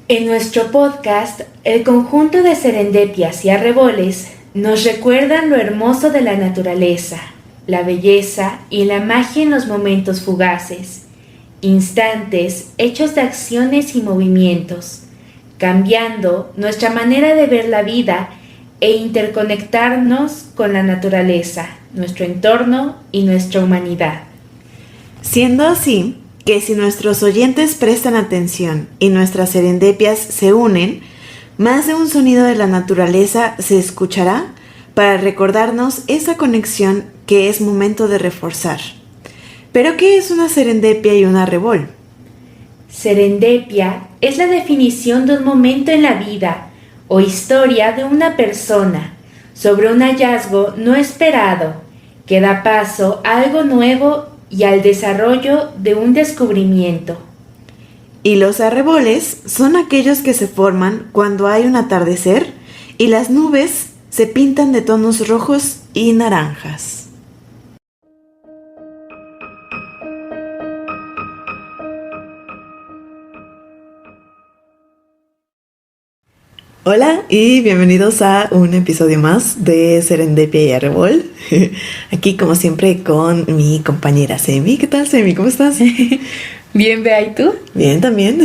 En nuestro podcast, el conjunto de serendepias y arreboles nos recuerdan lo hermoso de la naturaleza, la belleza y la magia en los momentos fugaces, instantes hechos de acciones y movimientos, cambiando nuestra manera de ver la vida e interconectarnos con la naturaleza, nuestro entorno y nuestra humanidad. Siendo así, que si nuestros oyentes prestan atención y nuestras serendepias se unen, más de un sonido de la naturaleza se escuchará para recordarnos esa conexión que es momento de reforzar. ¿Pero qué es una serendipia y un arrebol? Serendipia es la definición de un momento en la vida o historia de una persona sobre un hallazgo no esperado que da paso a algo nuevo y al desarrollo de un descubrimiento. Y los arreboles son aquellos que se forman cuando hay un atardecer y las nubes se pintan de tonos rojos y naranjas. Hola y bienvenidos a un episodio más de Serendipia y Arrebol. Aquí como siempre con mi compañera Semi. ¿Qué tal, Semi? ¿Cómo estás? Bien, Bea, ¿y tú? Bien, también.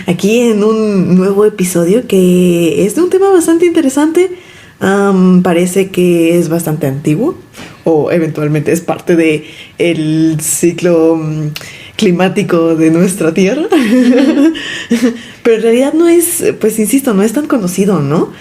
Aquí en un nuevo episodio que es de un tema bastante interesante. Parece que es bastante antiguo o eventualmente es parte de el ciclo climático de nuestra tierra. Pero en realidad no es, pues insisto, no es tan conocido, ¿no?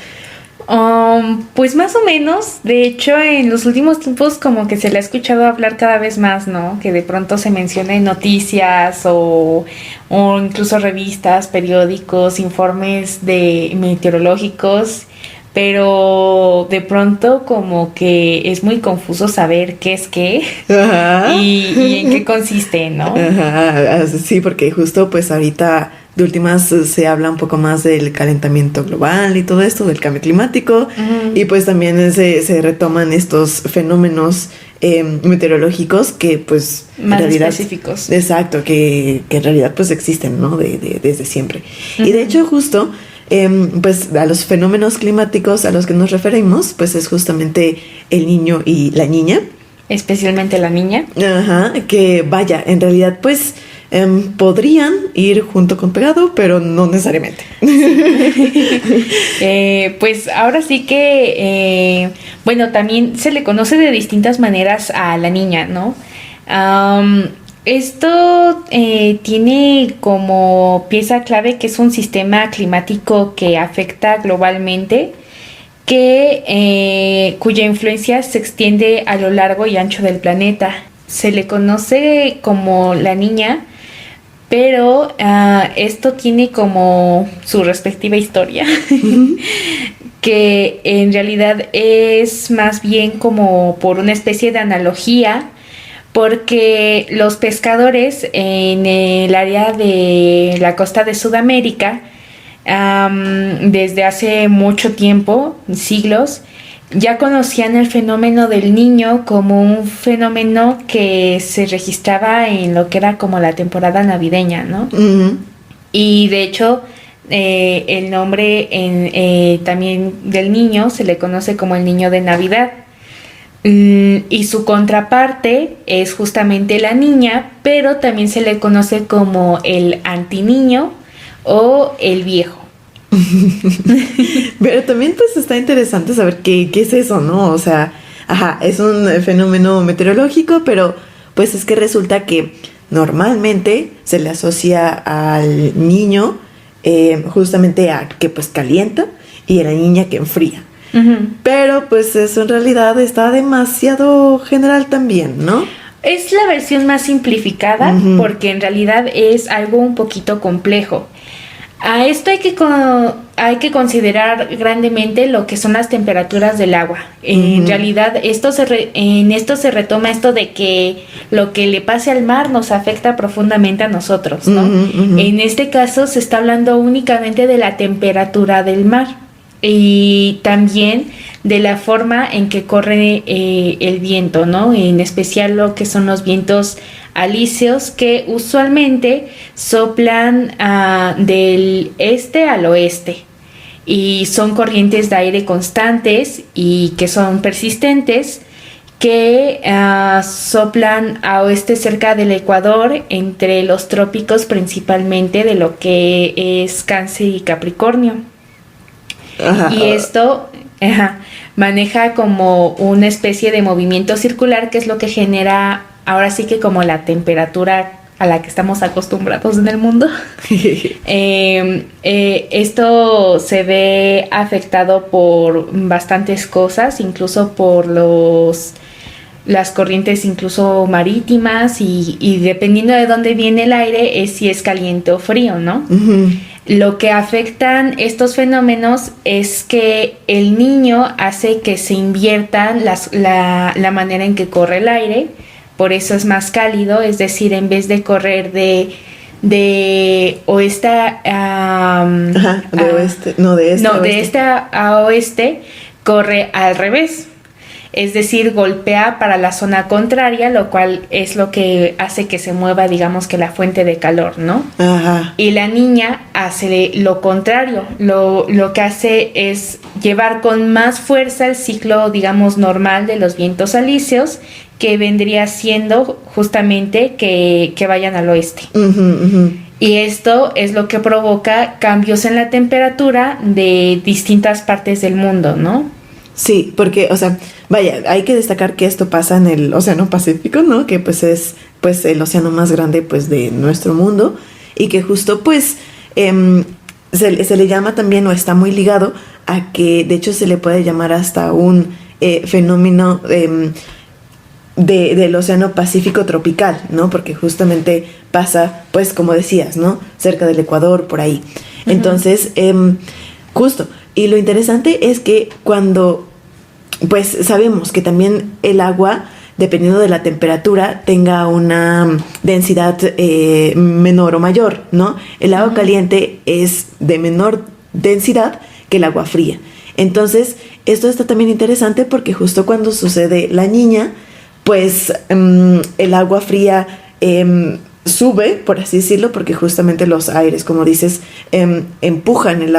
Pues más o menos. De hecho, en los últimos tiempos como que se le ha escuchado hablar cada vez más, ¿no? Que de pronto se menciona en noticias o incluso revistas, periódicos, informes meteorológicos. Pero de pronto como que es muy confuso saber qué es qué. Ajá. y en qué consiste, ¿no? Ajá, sí, porque justo pues ahorita de últimas se habla un poco más del calentamiento global y todo esto, del cambio climático. Uh-huh. Y pues también se retoman estos fenómenos meteorológicos que pues más en realidad, específicos. Exacto, que en realidad pues existen, ¿no? Desde siempre. Uh-huh. Y de hecho justo pues a los fenómenos climáticos a los que nos referimos, pues es justamente el niño y la niña. Especialmente la niña. Ajá, que vaya, en realidad pues podrían ir junto con pegado, pero no necesariamente. Pues ahora sí que, bueno, también se le conoce de distintas maneras a la niña, ¿no? Esto tiene como pieza clave que es un sistema climático que afecta globalmente, cuya influencia se extiende a lo largo y ancho del planeta. Se le conoce como la niña, pero esto tiene como su respectiva historia, que en realidad es más bien como por una especie de analogía, porque los pescadores en el área de la costa de Sudamérica, desde hace mucho tiempo, siglos, ya conocían el fenómeno del niño como un fenómeno que se registraba en lo que era como la temporada navideña, ¿no? Uh-huh. Y de hecho, el nombre también del niño se le conoce como el niño de Navidad. Y su contraparte es justamente la niña, pero también se le conoce como el antiniño o el viejo. Pero también pues está interesante saber qué es eso, ¿no? O sea, ajá, es un fenómeno meteorológico, pero pues es que resulta que normalmente se le asocia al niño justamente a que pues calienta y a la niña que enfría. Uh-huh. Pero pues eso en realidad está demasiado general también, ¿no? Es la versión más simplificada, uh-huh, porque en realidad es algo un poquito complejo. A esto hay que considerar grandemente lo que son las temperaturas del agua. Uh-huh. En realidad en esto se retoma esto de que lo que le pase al mar nos afecta profundamente a nosotros, ¿no? Uh-huh, uh-huh. En este caso se está hablando únicamente de la temperatura del mar y también de la forma en que corre el viento, ¿no? En especial lo que son los vientos alisios que usualmente soplan del este al oeste y son corrientes de aire constantes y que son persistentes que soplan a oeste cerca del Ecuador, entre los trópicos principalmente de lo que es Cáncer y Capricornio. Ajá. Y esto maneja como una especie de movimiento circular, que es lo que genera ahora sí que como la temperatura a la que estamos acostumbrados en el mundo. Esto se ve afectado por bastantes cosas, incluso por las corrientes incluso marítimas y dependiendo de dónde viene el aire es si es caliente o frío, ¿no? Uh-huh. Lo que afectan estos fenómenos es que el niño hace que se invierta la manera en que corre el aire, por eso es más cálido, es decir, en vez de correr de oeste de este a oeste, corre al revés. Es decir, golpea para la zona contraria, lo cual es lo que hace que se mueva, digamos, que la fuente de calor, ¿no? Ajá. Y la niña hace lo contrario, lo que hace es llevar con más fuerza el ciclo, digamos, normal de los vientos alisios, que vendría siendo justamente que vayan al oeste. Uh-huh, uh-huh. Y esto es lo que provoca cambios en la temperatura de distintas partes del mundo, ¿no? Sí, porque, o sea, vaya, hay que destacar que esto pasa en el Océano Pacífico, ¿no? Que pues es pues el océano más grande pues de nuestro mundo y que justo pues se le llama también o está muy ligado a que de hecho se le puede llamar hasta un fenómeno del Océano Pacífico tropical, ¿no? Porque justamente pasa pues como decías, ¿no? Cerca del Ecuador, por ahí. Uh-huh. Entonces, justo. Y lo interesante es que cuando, pues sabemos que también el agua, dependiendo de la temperatura, tenga una densidad menor o mayor, ¿no? El agua caliente es de menor densidad que el agua fría. Entonces, esto está también interesante porque justo cuando sucede la niña, pues el agua fría sube, por así decirlo, porque justamente los aires, como dices, empujan el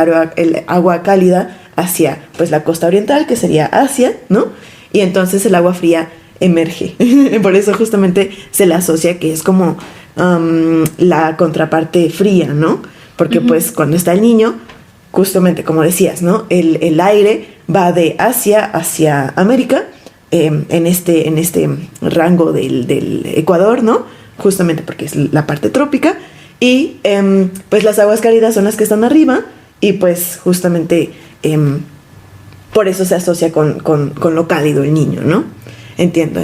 agua cálida hacia pues la costa oriental, que sería Asia, ¿no? Y entonces el agua fría emerge. Por eso justamente se le asocia que es como la contraparte fría, ¿no? Porque uh-huh. pues cuando está el niño, justamente como decías, ¿no? El aire va de Asia hacia América, en este rango del Ecuador, ¿no? Justamente porque es la parte trópica y pues las aguas cálidas son las que están arriba y pues justamente por eso se asocia con lo cálido el niño, ¿no? Entiendo.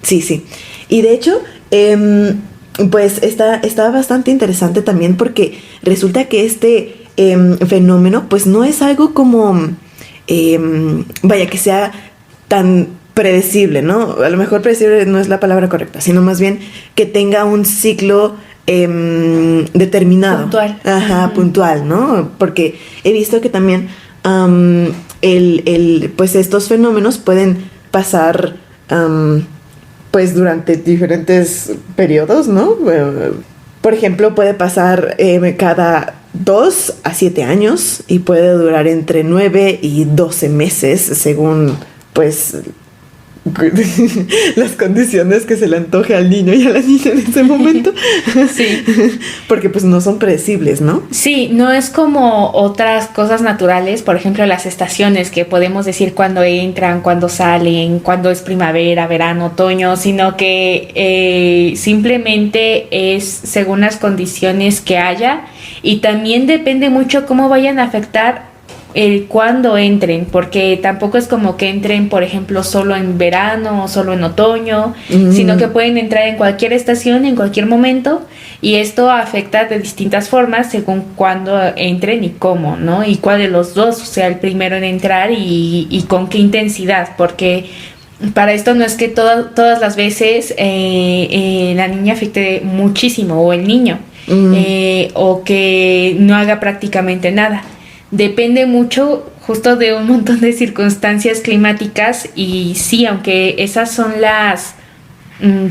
Sí. Y de hecho pues está bastante interesante también porque resulta que este fenómeno pues no es algo como vaya que sea tan predecible, ¿no? A lo mejor predecible no es la palabra correcta, sino más bien que tenga un ciclo determinado. Puntual. Ajá, uh-huh. Puntual, ¿no? Porque he visto que también pues estos fenómenos pueden pasar pues durante diferentes periodos, ¿no? Por ejemplo, puede pasar cada 2 a 7 años y puede durar entre 9 y 12 meses según pues las condiciones que se le antoje al niño y a la niña en ese momento. Sí. Porque pues no son predecibles, ¿no? Sí, no es como otras cosas naturales, por ejemplo las estaciones que podemos decir cuándo entran, cuándo salen, cuándo es primavera, verano, otoño, sino que simplemente es según las condiciones que haya y también depende mucho cómo vayan a afectar el cuándo entren, porque tampoco es como que entren, por ejemplo, solo en verano o solo en otoño, sino que pueden entrar en cualquier estación, en cualquier momento, y esto afecta de distintas formas según cuándo entren y cómo, ¿no? Y cuál de los dos sea el primero en entrar y con qué intensidad, porque para esto no es que todas las veces la niña afecte muchísimo o el niño, o que no haga prácticamente nada. Depende mucho justo de un montón de circunstancias climáticas y sí, aunque esas son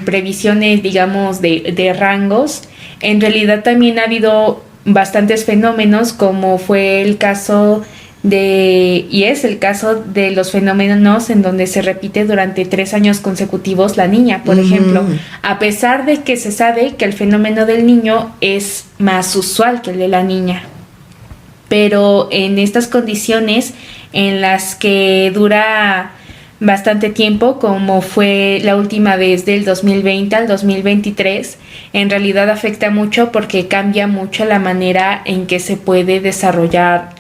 previsiones, digamos, de rangos, en realidad también ha habido bastantes fenómenos, como fue el caso y es el caso de los fenómenos en donde se repite durante 3 años consecutivos la niña, por ejemplo, a pesar de que se sabe que el fenómeno del niño es más usual que el de la niña. Pero en estas condiciones en las que dura bastante tiempo, como fue la última vez del 2020 al 2023, en realidad afecta mucho porque cambia mucho la manera en que se puede desarrollar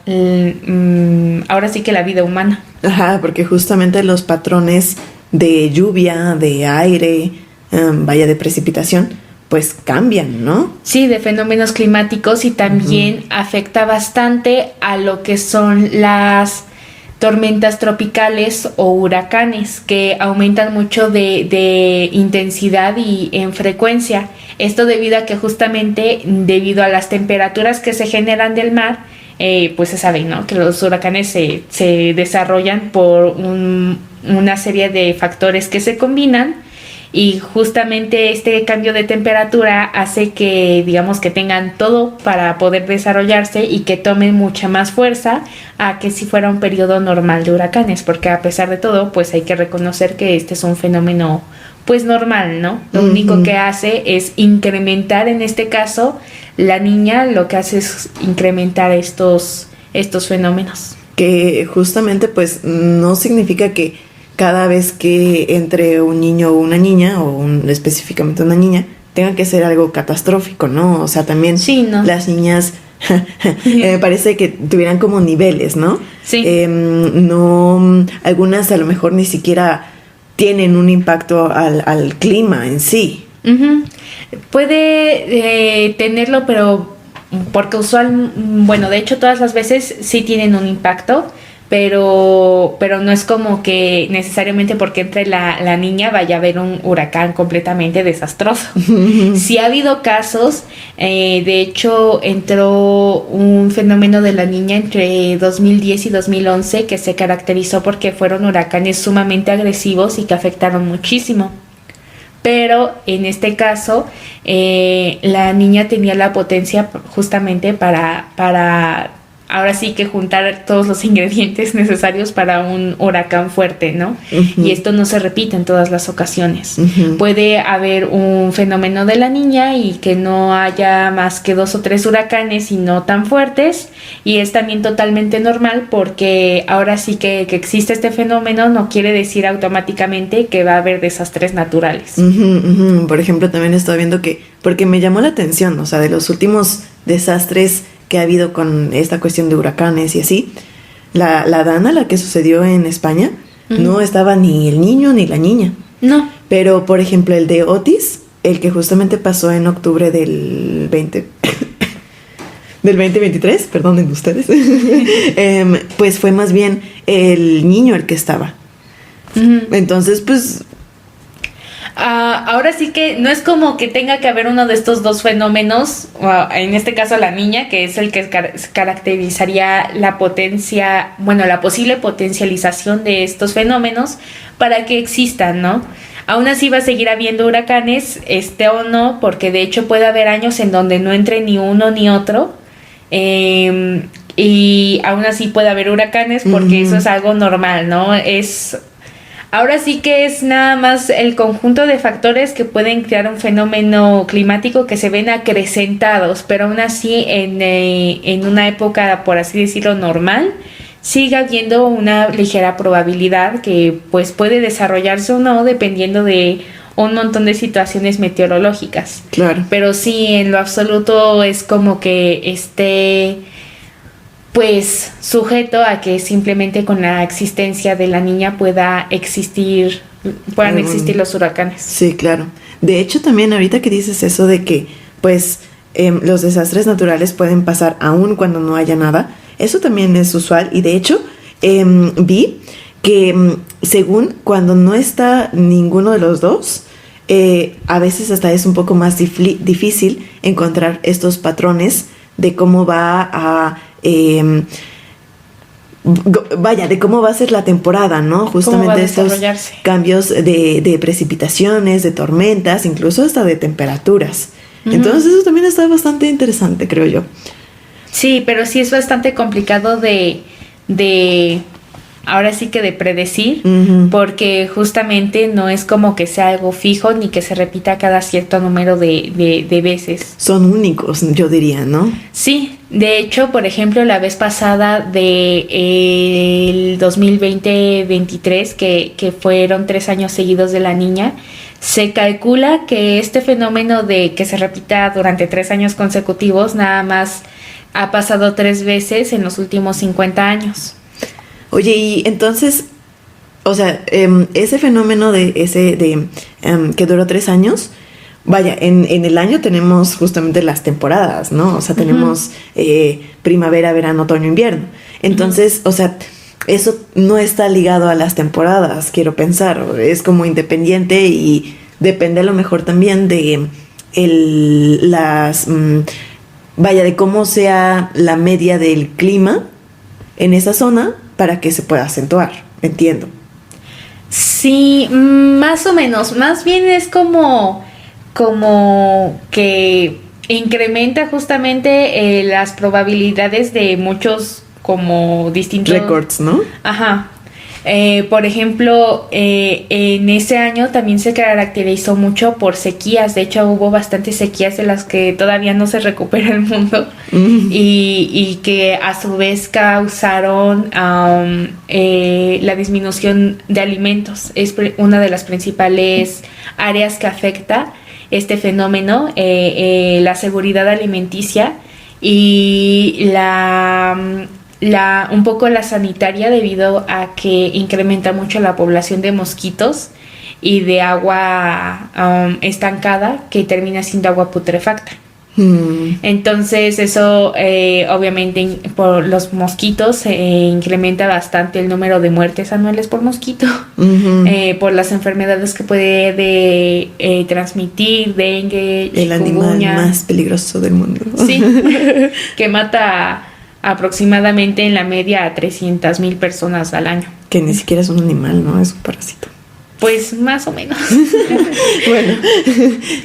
ahora sí que la vida humana. Ajá, porque justamente los patrones de lluvia, de aire, de precipitación, pues cambian, ¿no? Sí, de fenómenos climáticos, y también afecta bastante a lo que son las tormentas tropicales o huracanes, que aumentan mucho de intensidad y en frecuencia. Esto debido a que justamente debido a las temperaturas que se generan del mar, pues se sabe, ¿no?, que los huracanes se desarrollan por una serie de factores que se combinan, y justamente este cambio de temperatura hace que, digamos, que tengan todo para poder desarrollarse y que tomen mucha más fuerza a que si fuera un periodo normal de huracanes, porque a pesar de todo, pues hay que reconocer que este es un fenómeno pues normal, ¿no? Lo único que hace es incrementar, en este caso, la niña lo que hace es incrementar estos fenómenos. Que justamente pues no significa que cada vez que entre un niño o una niña, específicamente una niña, tenga que ser algo catastrófico, ¿no? O sea, también sí, ¿no? Las niñas me parece que tuvieran como niveles, ¿no? Sí. No, algunas a lo mejor ni siquiera tienen un impacto al clima en sí. Puede tenerlo, pero porque bueno, de hecho todas las veces sí tienen un impacto, pero no es como que necesariamente porque entre la niña vaya a haber un huracán completamente desastroso. Sí ha habido casos, de hecho entró un fenómeno de la niña entre 2010 y 2011 que se caracterizó porque fueron huracanes sumamente agresivos y que afectaron muchísimo. Pero en este caso la niña tenía la potencia justamente para ahora sí que juntar todos los ingredientes necesarios para un huracán fuerte, ¿no? Y esto no se repite en todas las ocasiones. Puede haber un fenómeno de la niña y que no haya más que 2 o 3 huracanes y no tan fuertes, y es también totalmente normal, porque ahora sí que existe este fenómeno no quiere decir automáticamente que va a haber desastres naturales. Por ejemplo, también estaba viendo porque me llamó la atención, o sea, de los últimos desastres que ha habido con esta cuestión de huracanes y así, la Dana, la que sucedió en España, no estaba ni el niño ni la niña. No. Pero, por ejemplo, el de Otis, el que justamente pasó en octubre del 2023, perdonen ustedes, pues fue más bien el niño el que estaba. Entonces, pues ahora sí que no es como que tenga que haber uno de estos dos fenómenos, en este caso la niña, que es el que caracterizaría la potencia, bueno, la posible potencialización de estos fenómenos para que existan, ¿no? Aún así va a seguir habiendo huracanes, o no, porque de hecho puede haber años en donde no entre ni uno ni otro, y aún así puede haber huracanes porque eso es algo normal, ¿no? Ahora sí que es nada más el conjunto de factores que pueden crear un fenómeno climático que se ven acrecentados, pero aún así en una época, por así decirlo, normal, sigue habiendo una ligera probabilidad que pues puede desarrollarse o no dependiendo de un montón de situaciones meteorológicas. Claro. Pero sí, en lo absoluto es como que pues sujeto a que simplemente con la existencia de la niña puedan existir los huracanes. Sí, claro. De hecho, también ahorita que dices eso de que pues los desastres naturales pueden pasar aún cuando no haya nada, eso también es usual. Y de hecho vi que según cuando no está ninguno de los dos, a veces hasta es un poco más difícil encontrar estos patrones de cómo va a vaya, de cómo va a ser la temporada, ¿no? Justamente estos cambios de precipitaciones, de tormentas, incluso hasta de temperaturas. Entonces eso también está bastante interesante, creo yo. Sí, pero sí es bastante complicado de ahora sí que de predecir, porque justamente no es como que sea algo fijo ni que se repita cada cierto número de veces. Son únicos, yo diría, ¿no? Sí, de hecho, por ejemplo, la vez pasada de el 2020-23, que fueron 3 años seguidos de la Niña, se calcula que este fenómeno de que se repita durante 3 años consecutivos nada más ha pasado 3 veces en los últimos 50 años. Oye, y entonces, o sea, ese fenómeno que duró 3 años, vaya, en el año tenemos justamente las temporadas, ¿no? O sea, tenemos primavera, verano, otoño, invierno. Entonces, o sea, eso no está ligado a las temporadas, quiero pensar. Es como independiente y depende a lo mejor también de vaya, de cómo sea la media del clima en esa zona para que se pueda acentuar, entiendo. Sí, más o menos. Más bien es como que incrementa justamente las probabilidades de muchos como distintos récords, ¿no? Ajá. Por ejemplo, en ese año también se caracterizó mucho por sequías. De hecho, hubo bastantes sequías de las que todavía no se recupera el mundo y que a su vez causaron la disminución de alimentos. Es una de las principales áreas que afecta este fenómeno, la seguridad alimenticia y un poco la sanitaria, debido a que incrementa mucho la población de mosquitos y de agua estancada que termina siendo agua putrefacta. Entonces eso obviamente por los mosquitos incrementa bastante el número de muertes anuales por mosquito, por las enfermedades que puede transmitir, dengue, el animal más peligroso del mundo. Sí, que mata aproximadamente en la media a 300,000 personas al año. Que ni siquiera es un animal, ¿no? Es un parásito. Pues más o menos. Bueno,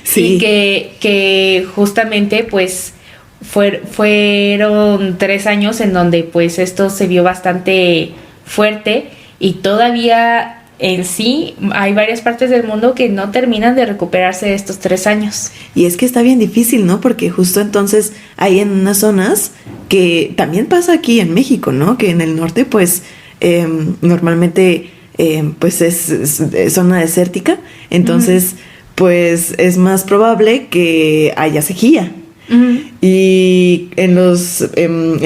sí. Y que justamente pues fueron 3 años en donde pues esto se vio bastante fuerte y todavía en sí hay varias partes del mundo que no terminan de recuperarse de estos 3 años. Y es que está bien difícil, ¿no? Porque justo entonces hay en unas zonas que también pasa aquí en México, ¿no? Que en el norte pues normalmente pues es zona desértica, entonces pues es más probable que haya sequía. Y en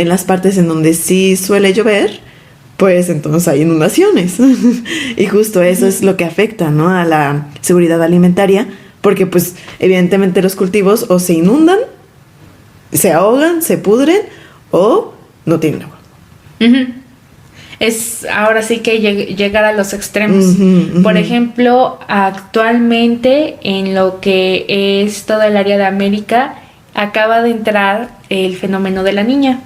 las partes en donde sí suele llover, pues entonces hay inundaciones. Y justo eso es lo que afecta, ¿no? A la seguridad alimentaria, porque pues evidentemente los cultivos o se inundan, se ahogan, se pudren o no tienen agua. Es ahora sí que llegar a los extremos. Por ejemplo, actualmente en lo que es toda el área de América acaba de entrar el fenómeno de la Niña,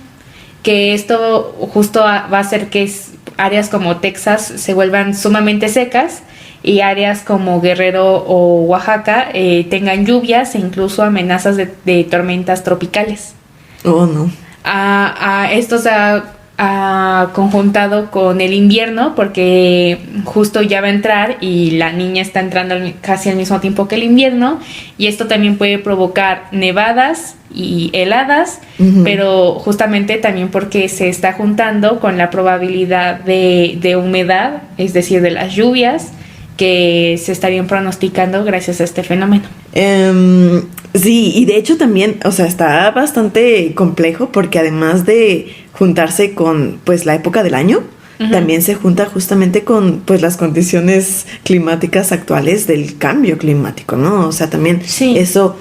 que esto justo va a hacer que áreas como Texas se vuelvan sumamente secas y áreas como Guerrero o Oaxaca tengan lluvias e incluso amenazas de tormentas tropicales. Oh, no. Esto se ha conjuntado con el invierno, porque justo ya va a entrar y la Niña está entrando casi al mismo tiempo que el invierno, y esto también puede provocar nevadas y heladas, pero justamente también porque se está juntando con la probabilidad de humedad, es decir, de las lluvias que se estarían pronosticando gracias a este fenómeno. Sí, y de hecho también, o sea, está bastante complejo porque además de juntarse con pues la época del año, también se junta justamente con pues las condiciones climáticas actuales del cambio climático, ¿no? O sea, también eso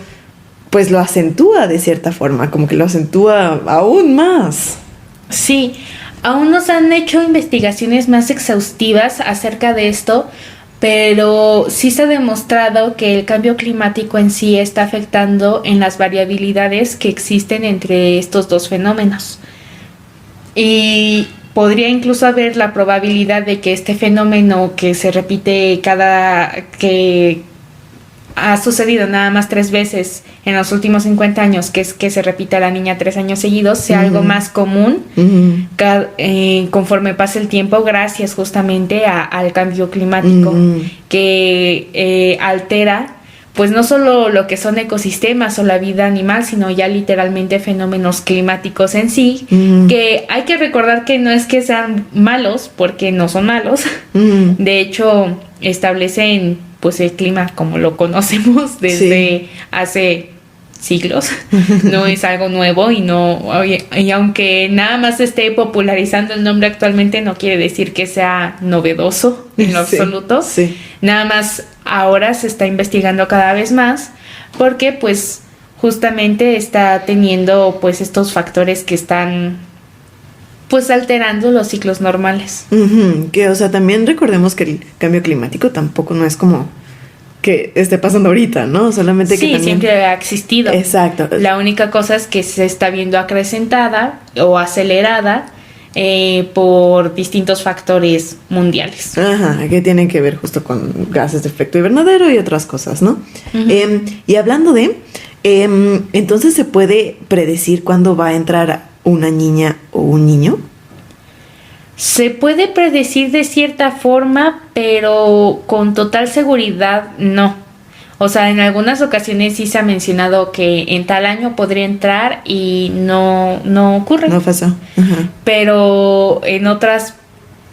pues lo acentúa de cierta forma, como que lo acentúa aún más. Sí, aún no se han hecho investigaciones más exhaustivas acerca de esto, pero sí se ha demostrado que el cambio climático en sí está afectando en las variabilidades que existen entre estos dos fenómenos. Y podría incluso haber la probabilidad de que este fenómeno que se repite que ha sucedido nada más 3 veces en los últimos 50 años, que es que se repita la niña 3 años seguidos, sea algo más común conforme pase el tiempo, gracias justamente al cambio climático que altera pues no solo lo que son ecosistemas o la vida animal, sino ya literalmente fenómenos climáticos en sí, que hay que recordar que no es que sean malos, porque no son malos. De hecho, establecen pues el clima como lo conocemos desde hace siglos. No es algo nuevo y aunque nada más se esté popularizando el nombre actualmente, no quiere decir que sea novedoso en lo absoluto. Nada más ahora se está investigando cada vez más porque pues justamente está teniendo pues estos factores que están pues alterando los ciclos normales. Que o sea, también recordemos que el cambio climático tampoco no es como que esté pasando ahorita, ¿no? Solamente que también siempre ha existido. Exacto. La única cosa es que se está viendo acrecentada o acelerada por distintos factores mundiales. Que tienen que ver justo con gases de efecto invernadero y otras cosas, ¿no? Y hablando de, entonces se puede predecir cuándo va a entrar una niña o un niño. Se puede predecir de cierta forma, pero con total seguridad no. O sea, en algunas ocasiones sí se ha mencionado que en tal año podría entrar y no ocurre. No pasó. Pero en otras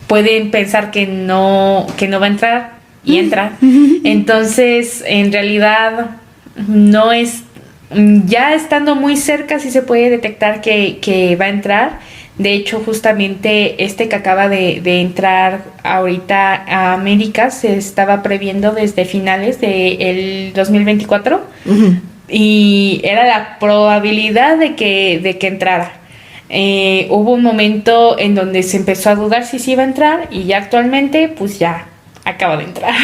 pueden pensar que no va a entrar y entra. Entonces, en realidad no es... Ya estando muy cerca sí se puede detectar que va a entrar. De hecho, justamente que acaba de entrar ahorita a América se estaba previendo desde finales del 2024 y era la probabilidad de que entrara. Hubo un momento en donde se empezó a dudar si iba a entrar y ya actualmente pues ya acaba de entrar.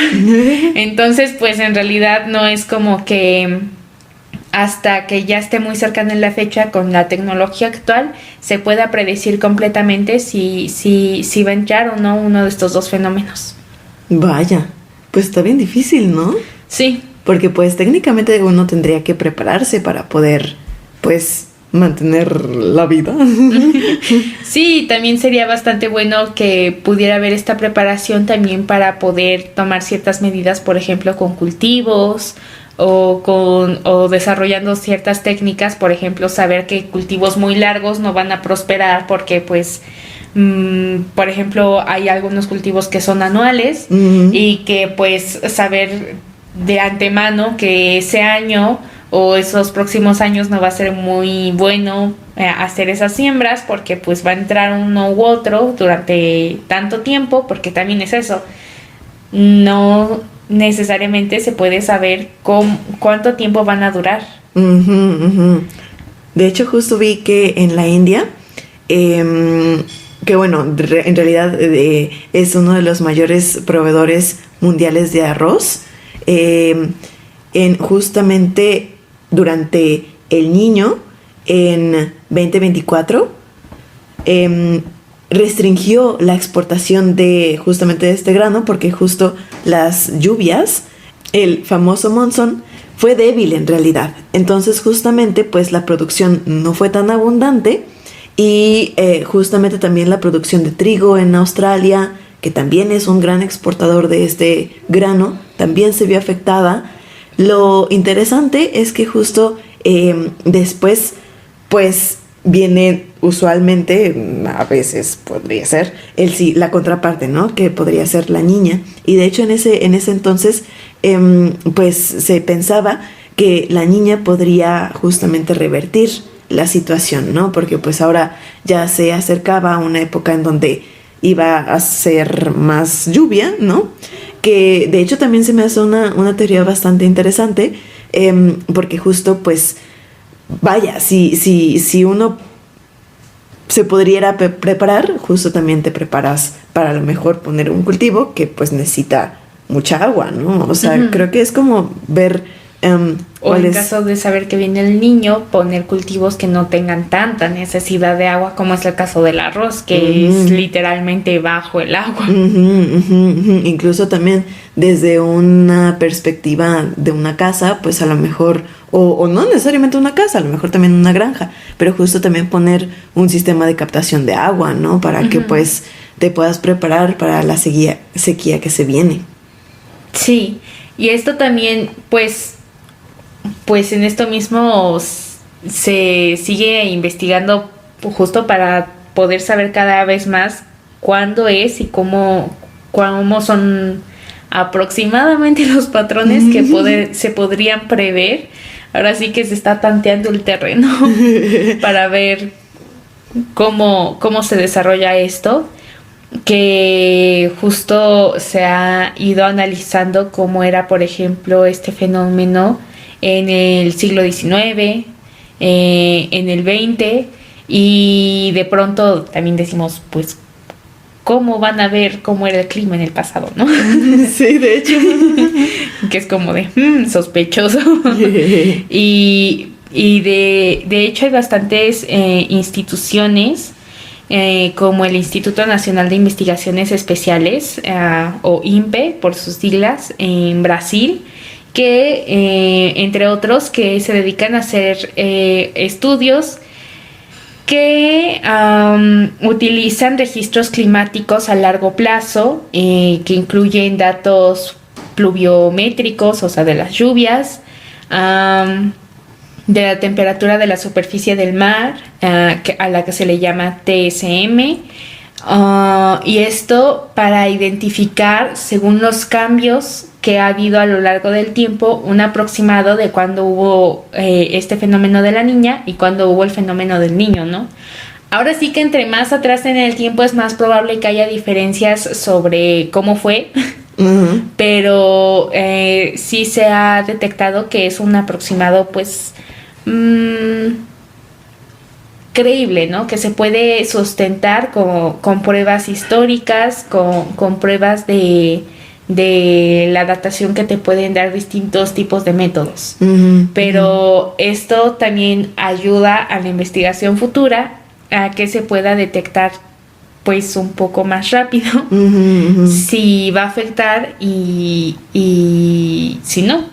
Entonces pues en realidad no es como que hasta que ya esté muy cercana en la fecha con la tecnología actual se pueda predecir completamente si va a entrar o no uno de estos dos fenómenos. Vaya, pues está bien difícil, ¿no? Sí. Porque pues técnicamente uno tendría que prepararse para poder pues mantener la vida. Sí, también sería bastante bueno que pudiera haber esta preparación también para poder tomar ciertas medidas, por ejemplo, con cultivos o desarrollando ciertas técnicas, por ejemplo, saber que cultivos muy largos no van a prosperar porque pues por ejemplo hay algunos cultivos que son anuales y que pues saber de antemano que ese año o esos próximos años no va a ser muy bueno hacer esas siembras porque pues va a entrar uno u otro durante tanto tiempo, porque también es eso, no necesariamente se puede saber cuánto tiempo van a durar. De hecho, justo vi que en la India, que bueno, en realidad es uno de los mayores proveedores mundiales de arroz, justamente durante el Niño, en 2024, restringió la exportación de justamente de este grano porque justo las lluvias, el famoso monzón, fue débil en realidad. Entonces justamente pues la producción no fue tan abundante y justamente también la producción de trigo en Australia, que también es un gran exportador de este grano, también se vio afectada. Lo interesante es que justo después pues viene usualmente, a veces podría ser la contraparte, ¿no? Que podría ser la niña. Y de hecho en ese entonces pues se pensaba que la niña podría justamente revertir la situación, ¿no? Porque pues ahora ya se acercaba a una época en donde iba a ser más lluvia, ¿no? Que de hecho también se me hace una teoría bastante interesante, porque justo pues vaya, si uno se podría preparar, justo también te preparas para a lo mejor poner un cultivo que pues necesita mucha agua, ¿no? O sea, creo que es como ver O en caso de saber que viene el niño, poner cultivos que no tengan tanta necesidad de agua, como es el caso del arroz, que es literalmente bajo el agua. Incluso también desde una perspectiva de una casa, pues a lo mejor, o no necesariamente una casa, a lo mejor también una granja, pero justo también poner un sistema de captación de agua, ¿no? Para que pues te puedas preparar para la sequía que se viene. Sí, y esto también, pues en esto mismo se sigue investigando justo para poder saber cada vez más cuándo es y cómo son aproximadamente los patrones que se podrían prever. Ahora sí que se está tanteando el terreno para ver cómo se desarrolla esto, que justo se ha ido analizando cómo era, por ejemplo, este fenómeno en el siglo XIX, en el XX, y de pronto también decimos, pues, ¿cómo van a ver cómo era el clima en el pasado, no? Sí, de hecho. Que es como de sospechoso. y de hecho hay bastantes instituciones, como el Instituto Nacional de Investigaciones Especiales, o INPE por sus siglas, en Brasil, que entre otros que se dedican a hacer estudios que utilizan registros climáticos a largo plazo, que incluyen datos pluviométricos, o sea, de las lluvias, de la temperatura de la superficie del mar, a la que se le llama TSM, y esto para identificar, según los cambios que ha habido a lo largo del tiempo, un aproximado de cuándo hubo este fenómeno de la niña y cuándo hubo el fenómeno del niño, ¿no? Ahora sí que entre más atrás en el tiempo es más probable que haya diferencias sobre cómo fue, pero sí se ha detectado que es un aproximado, pues, creíble, ¿no? Que se puede sustentar con pruebas históricas, con pruebas de la datación que te pueden dar distintos tipos de métodos. Pero esto también ayuda a la investigación futura a que se pueda detectar pues un poco más rápido si va a afectar y si no.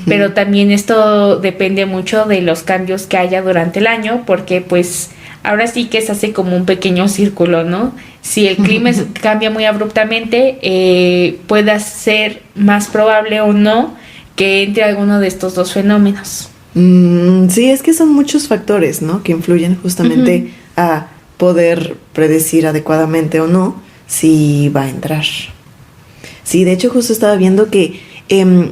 Pero también esto depende mucho de los cambios que haya durante el año, porque pues ahora sí que se hace como un pequeño círculo, ¿no? Si el clima cambia muy abruptamente, puede ser más probable o no que entre alguno de estos dos fenómenos. Sí, es que son muchos factores, ¿no? Que influyen justamente a poder predecir adecuadamente o no si va a entrar. Sí, de hecho justo estaba viendo que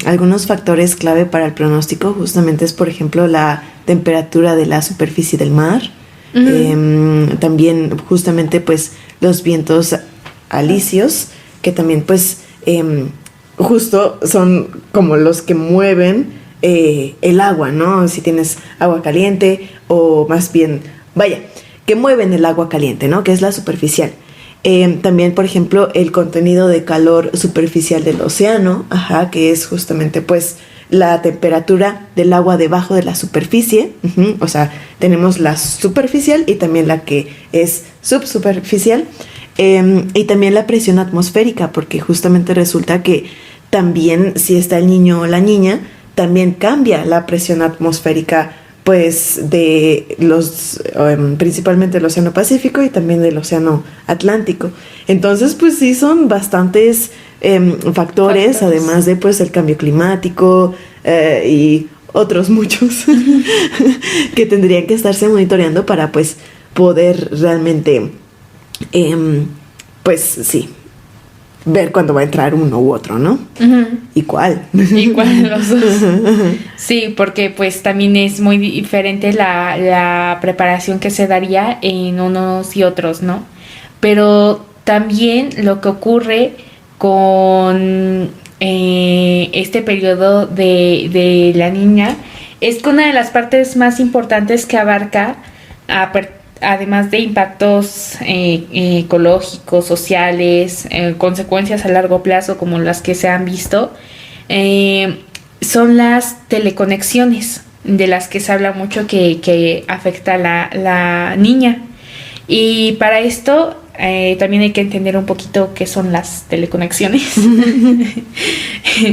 algunos factores clave para el pronóstico justamente es, por ejemplo, la temperatura de la superficie del mar. También justamente pues los vientos alisios, que también pues justo son como los que mueven el agua, ¿no? Si tienes agua caliente, o más bien, vaya, que mueven el agua caliente, ¿no? Que es la superficial. También, por ejemplo, el contenido de calor superficial del océano, que es justamente pues la temperatura del agua debajo de la superficie. O sea, tenemos la superficial y también la que es subsuperficial. Y también la presión atmosférica, porque justamente resulta que también si está el niño o la niña, también cambia la presión atmosférica, pues de los principalmente del Océano Pacífico y también del Océano Atlántico. Entonces, pues sí son bastantes factores, además de pues el cambio climático y otros muchos que tendrían que estarse monitoreando para pues poder realmente pues sí, ver cuándo va a entrar uno u otro, ¿no? ¿Y cuál? ¿Y cuál los dos? Sí, porque pues también es muy diferente la preparación que se daría en unos y otros, ¿no? Pero también lo que ocurre con este periodo de la niña es que una de las partes más importantes que abarca, además de impactos ecológicos, sociales, consecuencias a largo plazo como las que se han visto, son las teleconexiones, de las que se habla mucho que afecta a la niña. Y para esto también hay que entender un poquito qué son las teleconexiones.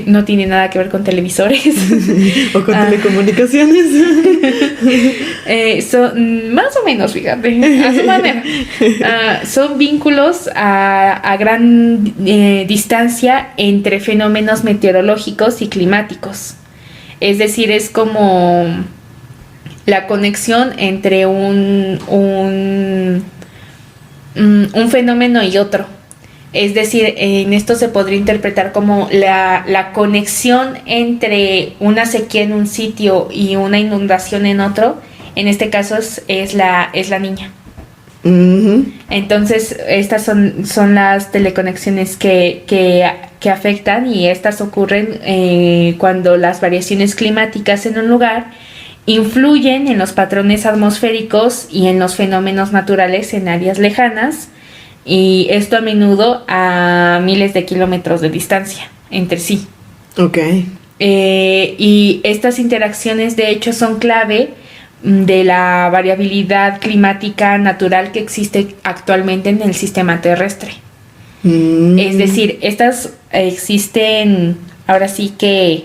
No tiene nada que ver con televisores. O con telecomunicaciones. Son más o menos, fíjate, a su manera. Son vínculos a gran distancia entre fenómenos meteorológicos y climáticos. Es decir, es como la conexión entre un fenómeno y otro. Es decir, en esto se podría interpretar como la conexión entre una sequía en un sitio y una inundación en otro. En este caso es la niña. Uh-huh. Entonces, estas son las teleconexiones que afectan, y estas ocurren cuando las variaciones climáticas en un lugar influyen en los patrones atmosféricos y en los fenómenos naturales en áreas lejanas, y esto a menudo a miles de kilómetros de distancia entre sí. Ok. Y estas interacciones de hecho son clave de la variabilidad climática natural que existe actualmente en el sistema terrestre. Es decir, estas existen ahora sí que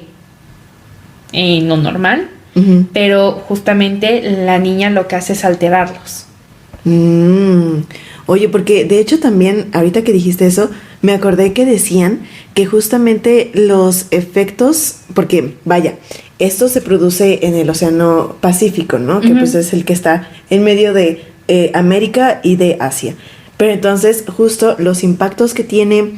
en lo normal, uh-huh, pero justamente la niña lo que hace es alterarlos. Oye, porque de hecho también, ahorita que dijiste eso, me acordé que decían que justamente los efectos, porque vaya, esto se produce en el Océano Pacífico, ¿no? Uh-huh. Que pues es el que está en medio de América y de Asia. Pero entonces justo los impactos que tiene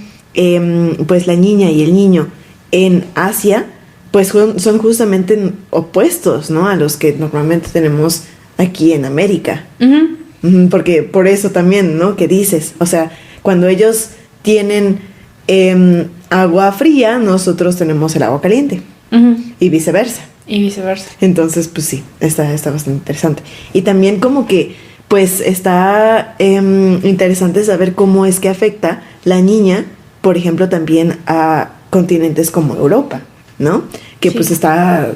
pues la niña y el niño en Asia, pues son justamente opuestos, ¿no? A los que normalmente tenemos aquí en América. Uh-huh. Porque por eso también, ¿no? Que dices, o sea, cuando ellos tienen agua fría, nosotros tenemos el agua caliente. Uh-huh. Y viceversa. Entonces, pues sí, está bastante interesante. Y también como que, pues está interesante saber cómo es que afecta la niña, por ejemplo, también a continentes como Europa, ¿no? Que sí, pues está,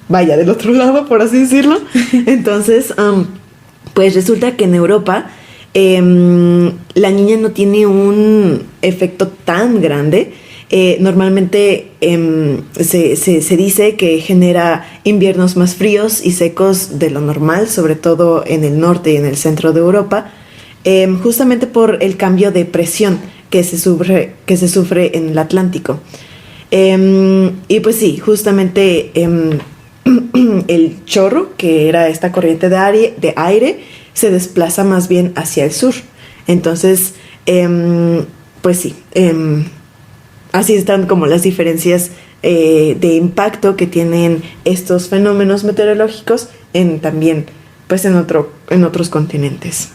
vaya, del otro lado, por así decirlo. Entonces, pues resulta que en Europa la niña no tiene un efecto tan grande. Normalmente se dice que genera inviernos más fríos y secos de lo normal, sobre todo en el norte y en el centro de Europa, justamente por el cambio de presión que se sufre en el Atlántico. Y pues sí, justamente el chorro, que era esta corriente de aire, se desplaza más bien hacia el sur. Entonces, pues sí, así están como las diferencias de impacto que tienen estos fenómenos meteorológicos también, pues en otros continentes.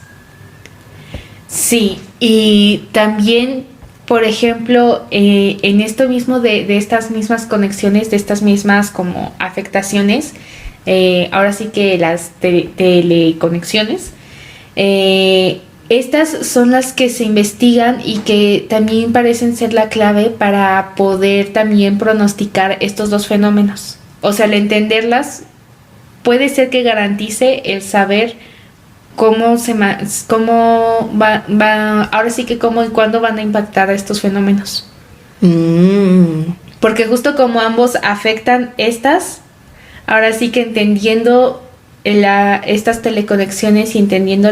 Sí, y también, por ejemplo, en esto mismo de estas mismas conexiones, de estas mismas como afectaciones, ahora sí que las teleconexiones, estas son las que se investigan y que también parecen ser la clave para poder también pronosticar estos dos fenómenos. O sea, al entenderlas, puede ser que garantice el saber cómo va, ahora sí que cómo y cuándo van a impactar a estos fenómenos. Porque justo como ambos afectan ahora sí que entendiendo estas teleconexiones y entendiendo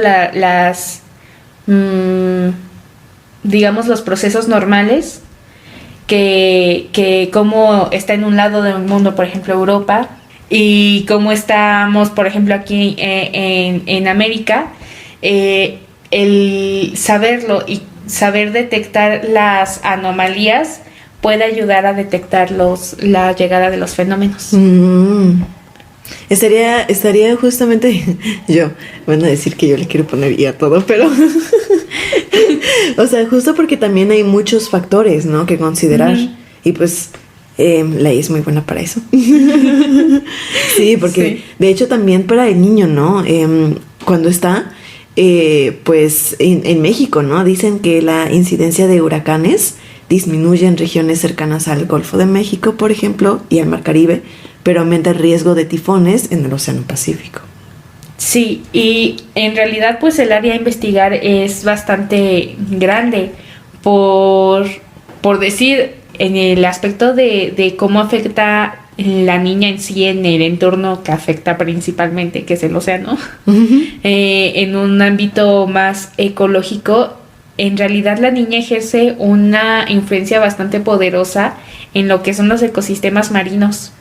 digamos los procesos normales, que cómo está en un lado del mundo, por ejemplo Europa, y cómo estamos, por ejemplo, aquí en América, el saberlo y saber detectar las anomalías puede ayudar a detectar la llegada de los fenómenos. Estaría justamente yo, van a decir que yo le quiero poner I a todo, pero o sea, justo porque también hay muchos factores, ¿no?, que considerar. Uh-huh. Y pues la I es muy buena para eso. Sí, porque sí, de hecho también para el niño, ¿no? Cuando está pues en México, ¿no?, dicen que la incidencia de huracanes disminuye en regiones cercanas al Golfo de México, por ejemplo, y al Mar Caribe, pero aumenta el riesgo de tifones en el Océano Pacífico. Sí, y en realidad pues el área a investigar es bastante grande por decir en el aspecto de cómo afecta la niña en sí en el entorno que afecta principalmente, que es el océano. Uh-huh. En un ámbito más ecológico, en realidad la niña ejerce una influencia bastante poderosa en lo que son los ecosistemas marinos.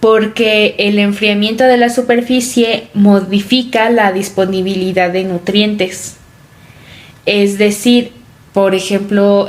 Porque el enfriamiento de la superficie modifica la disponibilidad de nutrientes. Es decir, por ejemplo,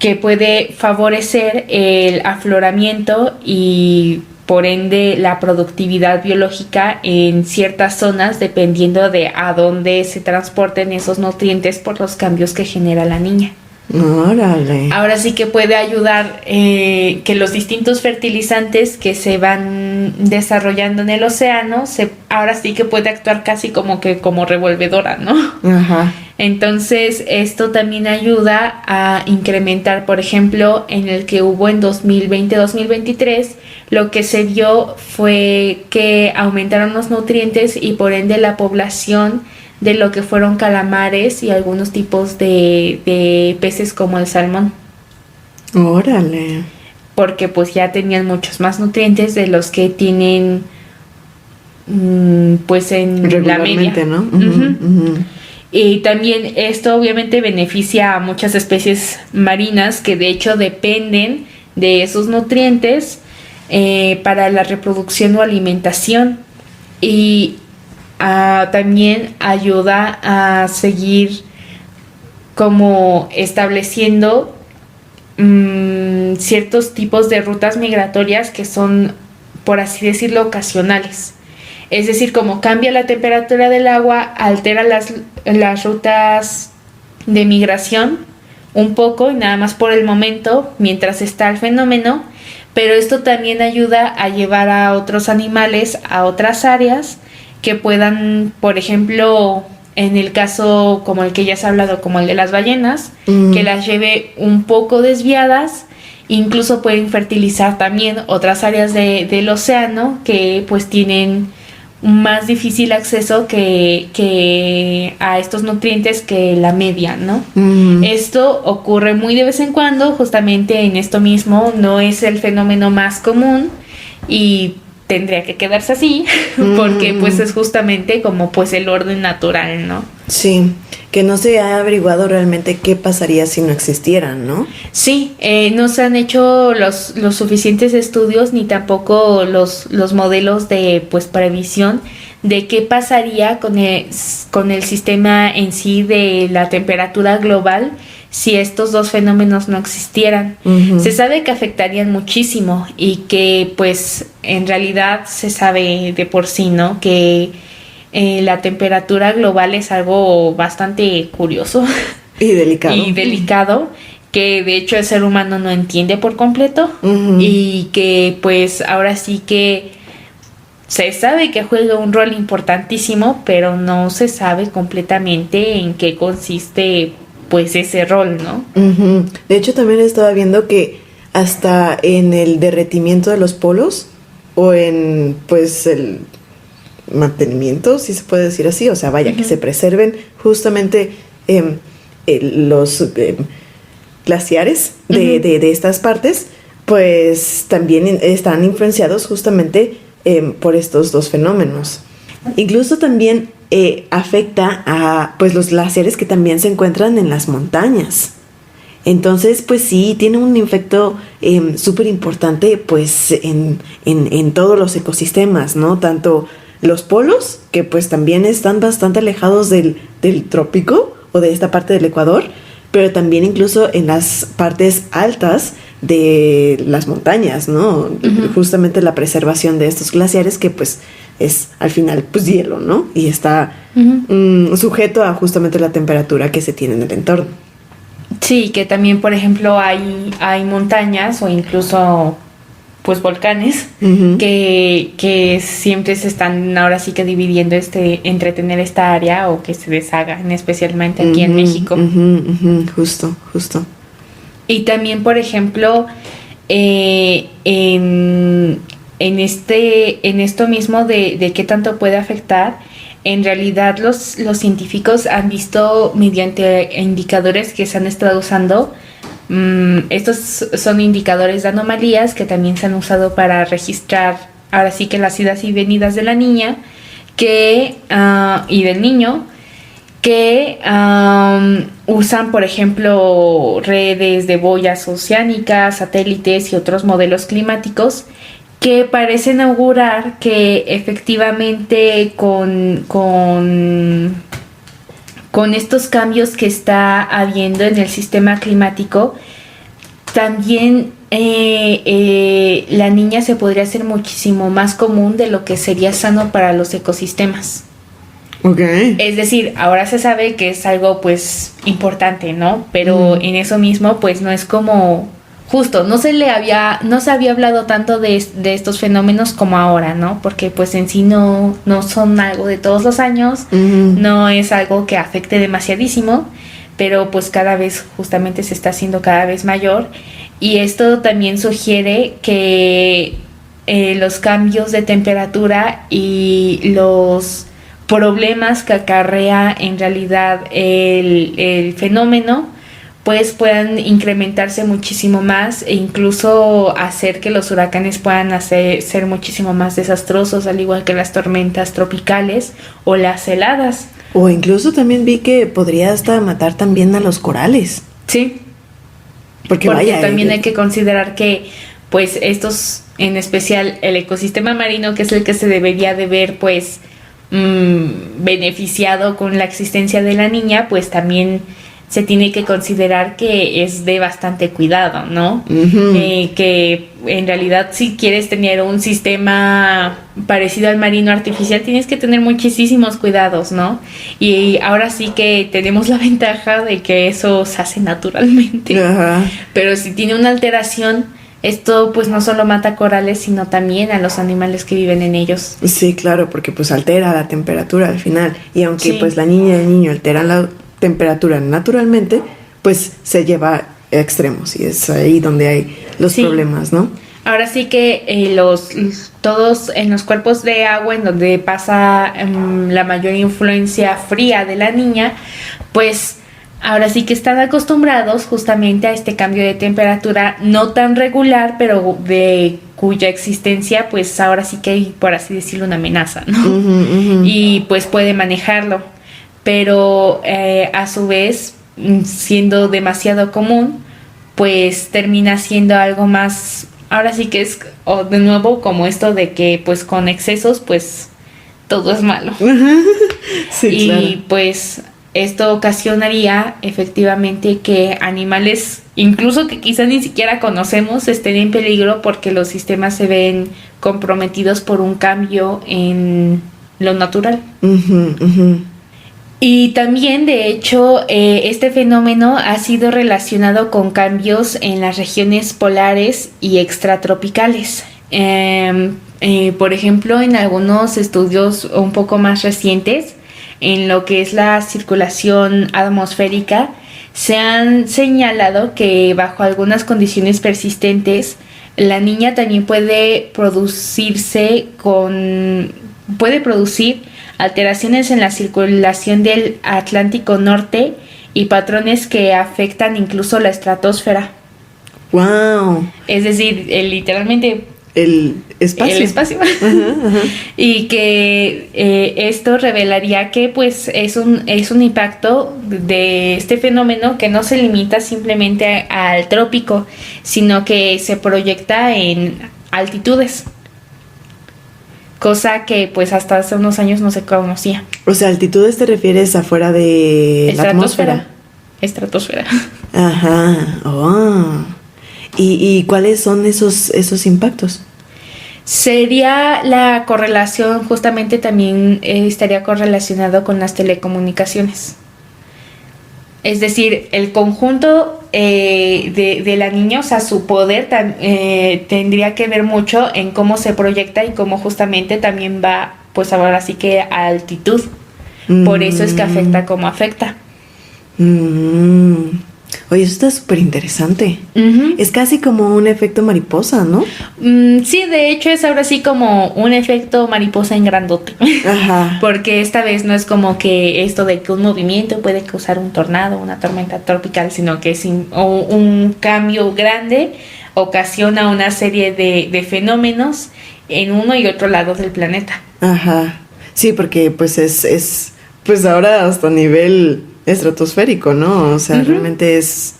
que puede favorecer el afloramiento y por ende la productividad biológica en ciertas zonas dependiendo de a dónde se transporten esos nutrientes por los cambios que genera la niña. ¡Órale! Ahora sí que puede ayudar que los distintos fertilizantes que se van desarrollando en el océano, ahora sí que puede actuar casi como revolvedora, ¿no? Ajá. Entonces, esto también ayuda a incrementar, por ejemplo, en el que hubo en 2020-2023, lo que se vio fue que aumentaron los nutrientes y por ende la población de lo que fueron calamares y algunos tipos de peces como el salmón. ¡Órale! Porque pues ya tenían muchos más nutrientes de los que tienen pues en la media, ¿no? Y también esto obviamente beneficia a muchas especies marinas que de hecho dependen de esos nutrientes para la reproducción o alimentación, y también ayuda a seguir como estableciendo ciertos tipos de rutas migratorias que son, por así decirlo, ocasionales. Es decir, como cambia la temperatura del agua, altera las rutas de migración un poco y nada más por el momento, mientras está el fenómeno, pero esto también ayuda a llevar a otros animales a otras áreas que puedan, por ejemplo, en el caso como el que ya se ha hablado, como el de las ballenas, que las lleve un poco desviadas. Incluso pueden fertilizar también otras áreas del océano que pues tienen más difícil acceso que a estos nutrientes que la media, ¿no? Esto ocurre muy de vez en cuando, justamente en esto mismo, no es el fenómeno más común y tendría que quedarse así, porque pues es justamente como pues el orden natural, ¿no? Sí, que no se ha averiguado realmente qué pasaría si no existieran, ¿no? Sí, no se han hecho los suficientes estudios ni tampoco los modelos de pues previsión de qué pasaría con el sistema en sí de la temperatura global si estos dos fenómenos no existieran. Se sabe que afectarían muchísimo y que pues en realidad se sabe de por sí, ¿no? Que la temperatura global es algo bastante curioso y delicado, que de hecho el ser humano no entiende por completo y que pues ahora sí que se sabe que juega un rol importantísimo, pero no se sabe completamente en qué consiste pues ese rol, ¿no? De hecho también estaba viendo que hasta en el derretimiento de los polos o en pues el mantenimiento, si se puede decir así, o sea, vaya, que se preserven justamente los glaciares de estas partes, pues también están influenciados justamente por estos dos fenómenos. Incluso también afecta a pues los glaciares que también se encuentran en las montañas. Entonces, pues sí, tiene un efecto súper importante pues en todos los ecosistemas, ¿no? Tanto los polos, que pues también están bastante alejados del trópico o de esta parte del Ecuador, pero también incluso en las partes altas de las montañas, ¿no? Justamente la preservación de estos glaciares que pues es al final pues hielo, ¿no? Y está sujeto a justamente la temperatura que se tiene en el entorno. Sí, que también por ejemplo hay montañas o incluso pues volcanes Ujú. que siempre se están ahora sí que dividiendo entre tener esta área o que se deshagan, especialmente aquí en Ujú, México. ujú. Justo. Y también, por ejemplo, en esto mismo de qué tanto puede afectar, en realidad los científicos han visto mediante indicadores que se han estado usando. Estos son indicadores de anomalías que también se han usado para registrar ahora sí que las idas y venidas de la niña y del niño que usan, por ejemplo, redes de boyas oceánicas, satélites y otros modelos climáticos que parecen augurar que efectivamente con estos cambios que está habiendo en el sistema climático, también la niña se podría hacer muchísimo más común de lo que sería sano para los ecosistemas. Okay. Es decir, ahora se sabe que es algo pues importante, ¿no? Pero en eso mismo pues no es como justo, no se había hablado tanto de estos fenómenos como ahora, ¿no? Porque pues en sí no son algo de todos los años, no es algo que afecte demasiadísimo, pero pues cada vez justamente se está haciendo cada vez mayor y esto también sugiere que los cambios de temperatura y los problemas que acarrea en realidad el fenómeno pues puedan incrementarse muchísimo más e incluso hacer que los huracanes puedan ser muchísimo más desastrosos, al igual que las tormentas tropicales o las heladas. O incluso también vi que podría hasta matar también a los corales. Sí, Porque vaya, también hay que considerar que pues estos, en especial el ecosistema marino, que es el que se debería de ver pues beneficiado con la existencia de la niña, pues también se tiene que considerar que es de bastante cuidado, ¿no? Que en realidad si quieres tener un sistema parecido al marino artificial tienes que tener muchísimos cuidados, ¿no? Y ahora sí que tenemos la ventaja de que eso se hace naturalmente. Ajá. Pero si tiene una alteración, esto pues no solo mata corales, sino también a los animales que viven en ellos. Sí, claro, porque pues altera la temperatura al final. Y aunque Sí. pues la niña y el niño alteran la temperatura naturalmente, pues se lleva a extremos y es ahí donde hay los Sí. problemas, ¿no? Ahora sí que todos en los cuerpos de agua en donde pasa la mayor influencia fría de la niña, pues ahora sí que están acostumbrados justamente a este cambio de temperatura no tan regular, pero de cuya existencia pues ahora sí que hay, por así decirlo, una amenaza, ¿no? Y pues puede manejarlo, pero a su vez, siendo demasiado común, pues termina siendo algo más, ahora sí que es de nuevo como esto de que pues con excesos pues todo es malo. Sí, Y claro. pues esto ocasionaría efectivamente que animales, incluso que quizás ni siquiera conocemos, estén en peligro porque los sistemas se ven comprometidos por un cambio en lo natural. Y también, de hecho, este fenómeno ha sido relacionado con cambios en las regiones polares y extratropicales. Por ejemplo, en algunos estudios un poco más recientes, en lo que es la circulación atmosférica, se han señalado que bajo algunas condiciones persistentes, la niña también puede producir alteraciones en la circulación del Atlántico Norte y patrones que afectan incluso la estratosfera. Wow. Es decir, literalmente El espacio. el espacio. Y que esto revelaría que pues es un impacto de este fenómeno que no se limita simplemente al trópico, sino que se proyecta en altitudes, cosa que pues hasta hace unos años no se conocía. O sea, altitudes te refieres afuera de la atmósfera. Estratosfera. Ajá. Oh. ¿Y cuáles son esos impactos? Sería la correlación, justamente también estaría correlacionado con las telecomunicaciones. Es decir, el conjunto de la niña, o sea, su poder tendría que ver mucho en cómo se proyecta y cómo justamente también va, pues ahora sí que a altitud. Por eso es que afecta como afecta. Oye, eso está súper interesante. Uh-huh. Es casi como un efecto mariposa, ¿no? Sí, de hecho es ahora sí como un efecto mariposa en grandote. Ajá. Porque esta vez no es como que esto de que un movimiento puede causar un tornado, una tormenta tropical, sino que un cambio grande ocasiona una serie de fenómenos en uno y otro lado del planeta. Ajá. Sí, porque pues es pues ahora hasta a nivel estratosférico, ¿no? O sea, realmente es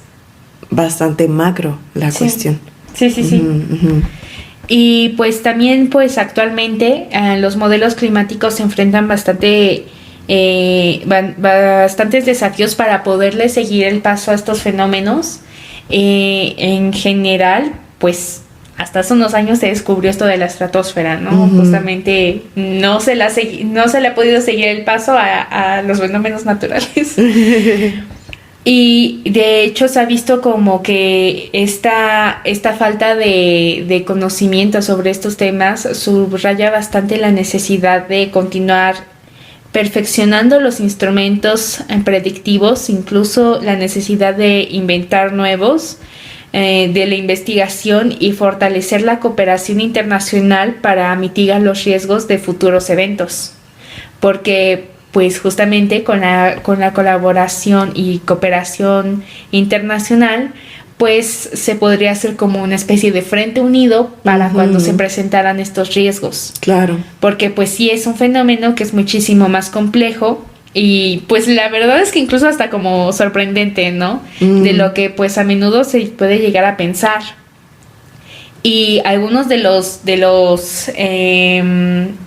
bastante macro la cuestión. Sí. Y pues también pues actualmente los modelos climáticos se enfrentan bastantes desafíos para poderle seguir el paso a estos fenómenos. En general, pues hasta hace unos años se descubrió esto de la estratosfera, ¿no? Justamente no se le ha podido seguir el paso a los fenómenos naturales. Y de hecho se ha visto como que esta falta de conocimiento sobre estos temas subraya bastante la necesidad de continuar perfeccionando los instrumentos predictivos, incluso la necesidad de inventar nuevos, de la investigación y fortalecer la cooperación internacional para mitigar los riesgos de futuros eventos. Porque pues justamente con la colaboración y cooperación internacional, pues se podría hacer como una especie de frente unido para cuando se presentaran estos riesgos. Claro. Porque pues sí es un fenómeno que es muchísimo más complejo y pues la verdad es que incluso hasta como sorprendente, ¿no? De lo que pues a menudo se puede llegar a pensar. Y algunos de los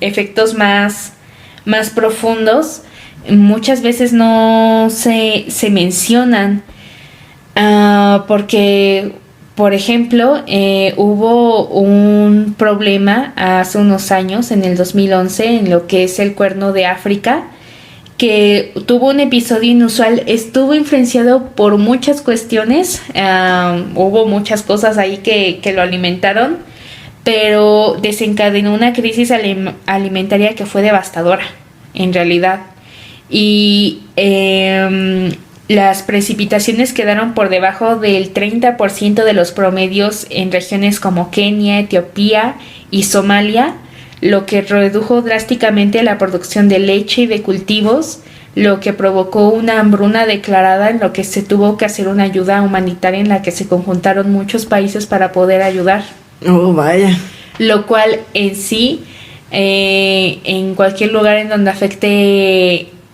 efectos más profundos muchas veces no se mencionan porque, por ejemplo, hubo un problema hace unos años, en el 2011, en lo que es el Cuerno de África, que tuvo un episodio inusual. Estuvo influenciado por muchas cuestiones, hubo muchas cosas ahí que lo alimentaron, pero desencadenó una crisis alimentaria que fue devastadora, en realidad. Y las precipitaciones quedaron por debajo del 30% de los promedios en regiones como Kenia, Etiopía y Somalia, lo que redujo drásticamente la producción de leche y de cultivos, lo que provocó una hambruna declarada, en lo que se tuvo que hacer una ayuda humanitaria en la que se conjuntaron muchos países para poder ayudar. Oh, vaya. Lo cual en sí, en cualquier lugar en donde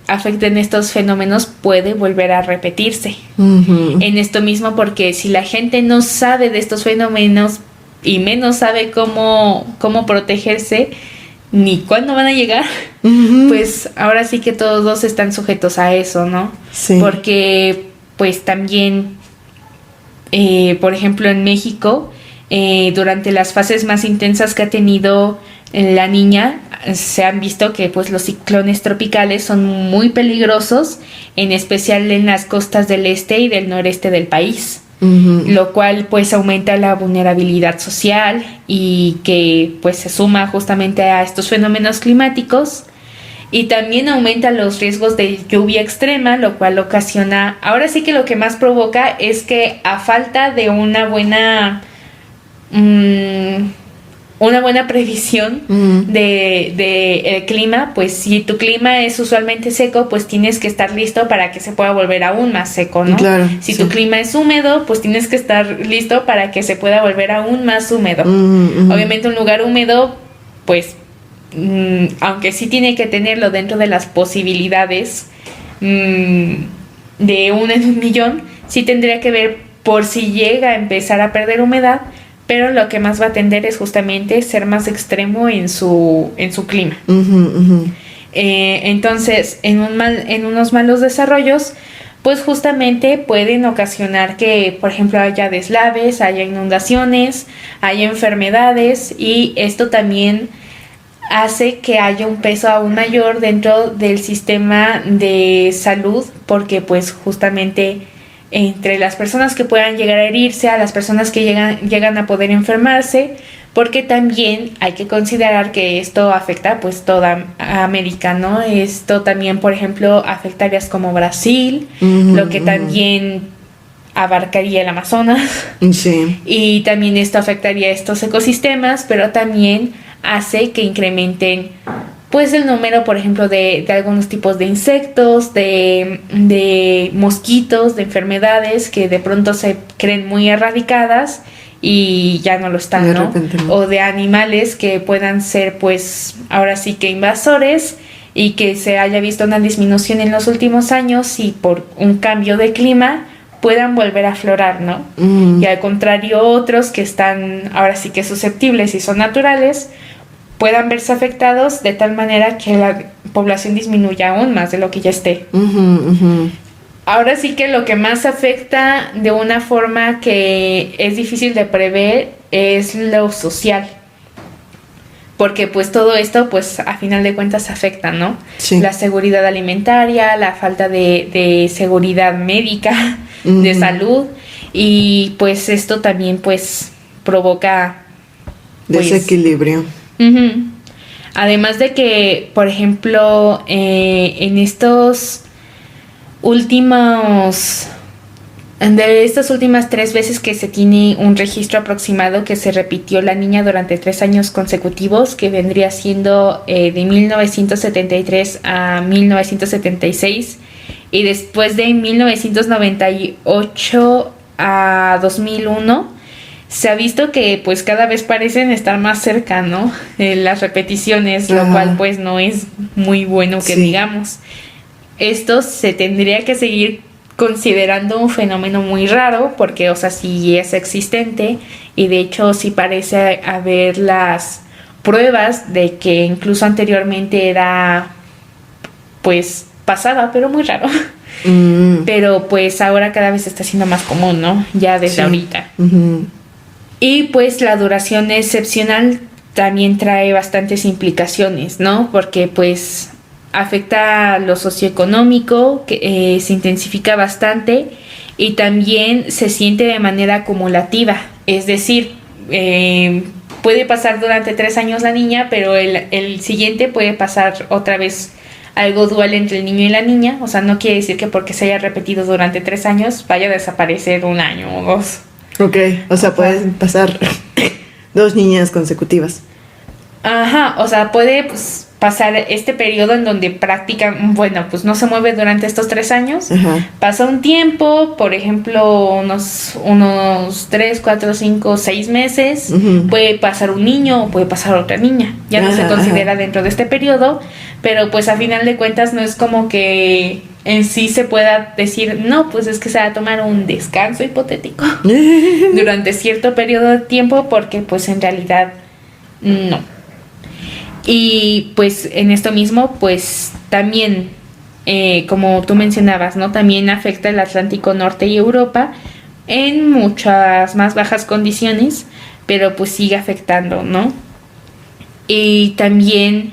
afecten estos fenómenos, puede volver a repetirse. En esto mismo, porque si la gente no sabe de estos fenómenos y menos sabe cómo protegerse ni cuándo van a llegar, pues ahora sí que todos están sujetos a eso, ¿no? Sí. Porque pues también por ejemplo en México, durante las fases más intensas que ha tenido la Niña, se han visto que pues los ciclones tropicales son muy peligrosos, en especial en las costas del este y del noreste del país. Lo cual pues aumenta la vulnerabilidad social y que pues se suma justamente a estos fenómenos climáticos, y también aumenta los riesgos de lluvia extrema, lo cual ocasiona, ahora sí que lo que más provoca es que a falta de una buena previsión de el clima, pues si tu clima es usualmente seco, pues tienes que estar listo para que se pueda volver aún más seco, ¿no? Claro, si tu clima es húmedo, pues tienes que estar listo para que se pueda volver aún más húmedo. Obviamente un lugar húmedo, pues aunque sí tiene que tenerlo dentro de las posibilidades de 1 en 1,000,000, sí tendría que ver por si llega a empezar a perder humedad, pero lo que más va a tender es justamente ser más extremo en su clima. Entonces, en unos malos desarrollos, pues justamente pueden ocasionar que, por ejemplo, haya deslaves, haya inundaciones, haya enfermedades, y esto también hace que haya un peso aún mayor dentro del sistema de salud, porque pues justamente entre las personas que puedan llegar a herirse, a las personas que llegan a poder enfermarse, porque también hay que considerar que esto afecta pues toda América, ¿no? Esto también, por ejemplo, afecta áreas como Brasil, lo que también abarcaría el Amazonas. Sí. Y también esto afectaría estos ecosistemas, pero también hace que incrementen pues el número, por ejemplo, de algunos tipos de insectos, de mosquitos, de enfermedades que de pronto se creen muy erradicadas y ya no lo están, ¿no? O de animales que puedan ser pues ahora sí que invasores y que se haya visto una disminución en los últimos años y por un cambio de clima puedan volver a aflorar, ¿no? Y al contrario, otros que están ahora sí que susceptibles y son naturales puedan verse afectados de tal manera que la población disminuya aún más de lo que ya esté. Ahora sí que lo que más afecta de una forma que es difícil de prever es lo social. Porque pues todo esto pues a final de cuentas afecta, ¿no? Sí. La seguridad alimentaria, la falta de seguridad médica, de salud, y pues esto también pues provoca pues, desequilibrio. Además de que, por ejemplo, en estas últimas 3 veces que se tiene un registro aproximado que se repitió la niña durante 3 años consecutivos, que vendría siendo de 1973 a 1976, y después de 1998 a 2001, se ha visto que pues cada vez parecen estar más cerca, ¿no? Las repeticiones, lo cual pues no es muy bueno que digamos. Esto se tendría que seguir considerando un fenómeno muy raro porque, o sea, sí es existente y de hecho sí parece haber las pruebas de que incluso anteriormente era pues pasaba, pero muy raro. Pero pues ahora cada vez está siendo más común, ¿no? Ya desde ahorita. Y pues la duración excepcional también trae bastantes implicaciones, ¿no? Porque pues afecta lo socioeconómico, que se intensifica bastante y también se siente de manera acumulativa. Es decir, puede pasar durante 3 años la niña, pero el siguiente puede pasar otra vez algo dual entre el niño y la niña. O sea, no quiere decir que porque se haya repetido durante 3 años vaya a desaparecer 1 año o 2. Ok, o sea, pueden pasar 2 niñas consecutivas. Ajá, o sea, puede pues, pasar este periodo en donde practican, bueno, pues no se mueve durante estos 3 años. Pasa un tiempo, por ejemplo, unos 3, 4, 5, 6 meses. Puede pasar un niño o puede pasar otra niña. Ya no se considera dentro de este periodo, pero pues a final de cuentas no es como que en sí se pueda decir, no, pues es que se va a tomar un descanso hipotético durante cierto periodo de tiempo, porque pues en realidad no. Y pues en esto mismo, pues también, como tú mencionabas, ¿no? También afecta el Atlántico Norte y Europa en muchas más bajas condiciones, pero pues sigue afectando, ¿no? Y también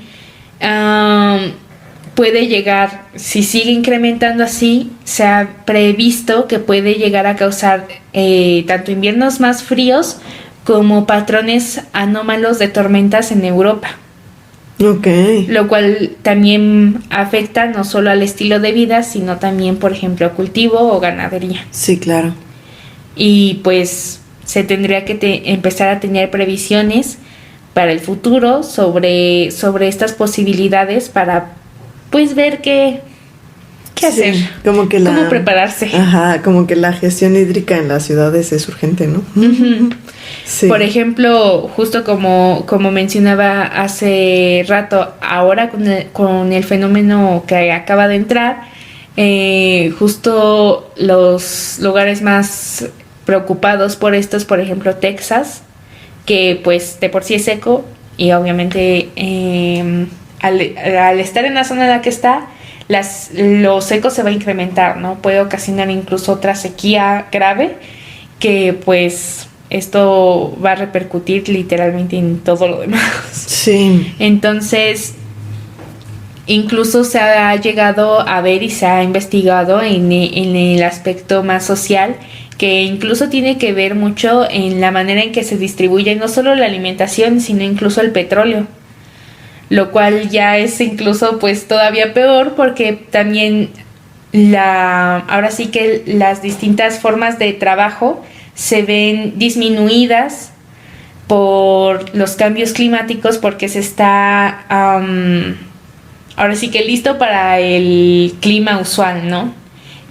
puede llegar, si sigue incrementando así, se ha previsto que puede llegar a causar tanto inviernos más fríos como patrones anómalos de tormentas en Europa. Okay. Lo cual también afecta no solo al estilo de vida, sino también, por ejemplo, a cultivo o ganadería. Sí, claro. Y pues se tendría que empezar a tener previsiones para el futuro sobre estas posibilidades para pues ver qué hacer, como que cómo prepararse. Ajá, como que la gestión hídrica en las ciudades es urgente, ¿no? Sí. Por ejemplo, justo como mencionaba hace rato, ahora con el fenómeno que acaba de entrar, justo los lugares más preocupados por esto es, por ejemplo, Texas, que pues de por sí es seco y obviamente al estar en la zona en la que está, lo seco se va a incrementar, ¿no? Puede ocasionar incluso otra sequía grave que pues esto va a repercutir literalmente en todo lo demás. Sí. Entonces, Incluso se ha llegado a ver y se ha investigado en el aspecto más social, que incluso tiene que ver mucho en la manera en que se distribuye no solo la alimentación, sino incluso el petróleo, lo cual ya es incluso pues todavía peor, porque también ahora sí que las distintas formas de trabajo se ven disminuidas por los cambios climáticos, porque se está ahora sí que listo para el clima usual, ¿no?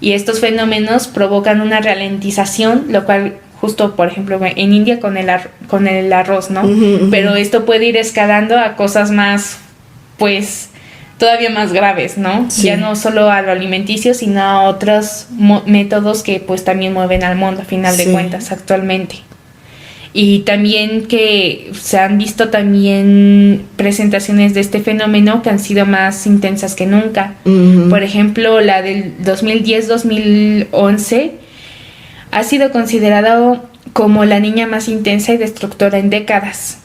Y estos fenómenos provocan una ralentización, lo cual justo, por ejemplo, en India con el arroz, ¿no? Uh-huh. Pero esto puede ir escalando a cosas más, pues, todavía más graves, ¿no? Sí. Ya no solo a lo alimenticio, sino a otros métodos que pues también mueven al mundo, a final de cuentas, actualmente. Y también que se han visto también presentaciones de este fenómeno que han sido más intensas que nunca. Uh-huh. Por ejemplo, la del 2010-2011 ha sido considerado como la niña más intensa y destructora en décadas.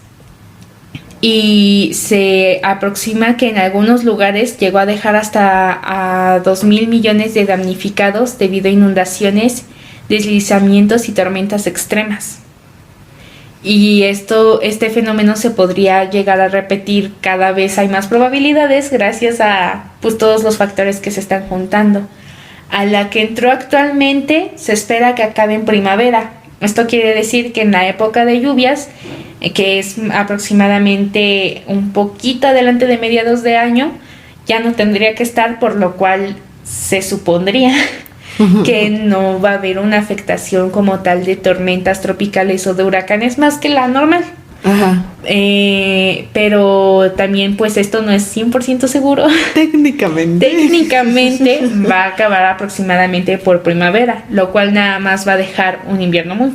Y se aproxima que en algunos lugares llegó a dejar hasta a 2,000 millones de damnificados debido a inundaciones, deslizamientos y tormentas extremas. Y este fenómeno se podría llegar a repetir cada vez, hay más probabilidades gracias a pues todos los factores que se están juntando. A la que entró actualmente se espera que acabe en primavera. Esto quiere decir que en la época de lluvias, que es aproximadamente un poquito adelante de mediados de año, ya no tendría que estar, por lo cual se supondría que no va a haber una afectación como tal de tormentas tropicales o de huracanes más que la normal. Ajá. Pero también pues esto no es 100% seguro. Técnicamente va a acabar aproximadamente por primavera, lo cual nada más va a dejar un invierno muy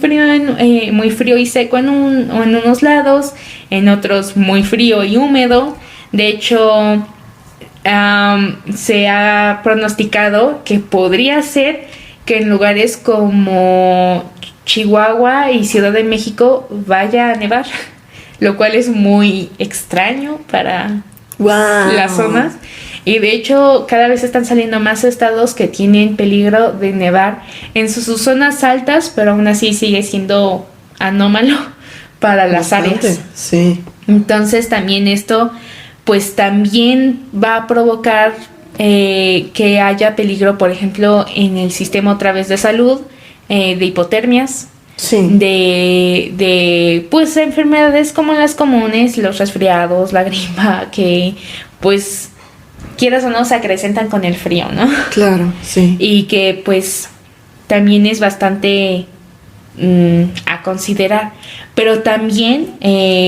frío y seco en unos lados, en otros muy frío y húmedo. De hecho, se ha pronosticado que podría ser que en lugares como Chihuahua y Ciudad de México vaya a nevar, lo cual es muy extraño para las zonas. Y de hecho cada vez están saliendo más estados que tienen peligro de nevar en sus zonas altas, pero aún así sigue siendo anómalo para las áreas. Sí. Entonces también esto pues también va a provocar que haya peligro, por ejemplo, en el sistema otra vez de salud, de hipotermias, sí, de pues enfermedades como las comunes, los resfriados, la gripa, que pues quieras o no se acrecentan con el frío, ¿no? Claro, sí. Y que pues también es bastante a considerar, pero también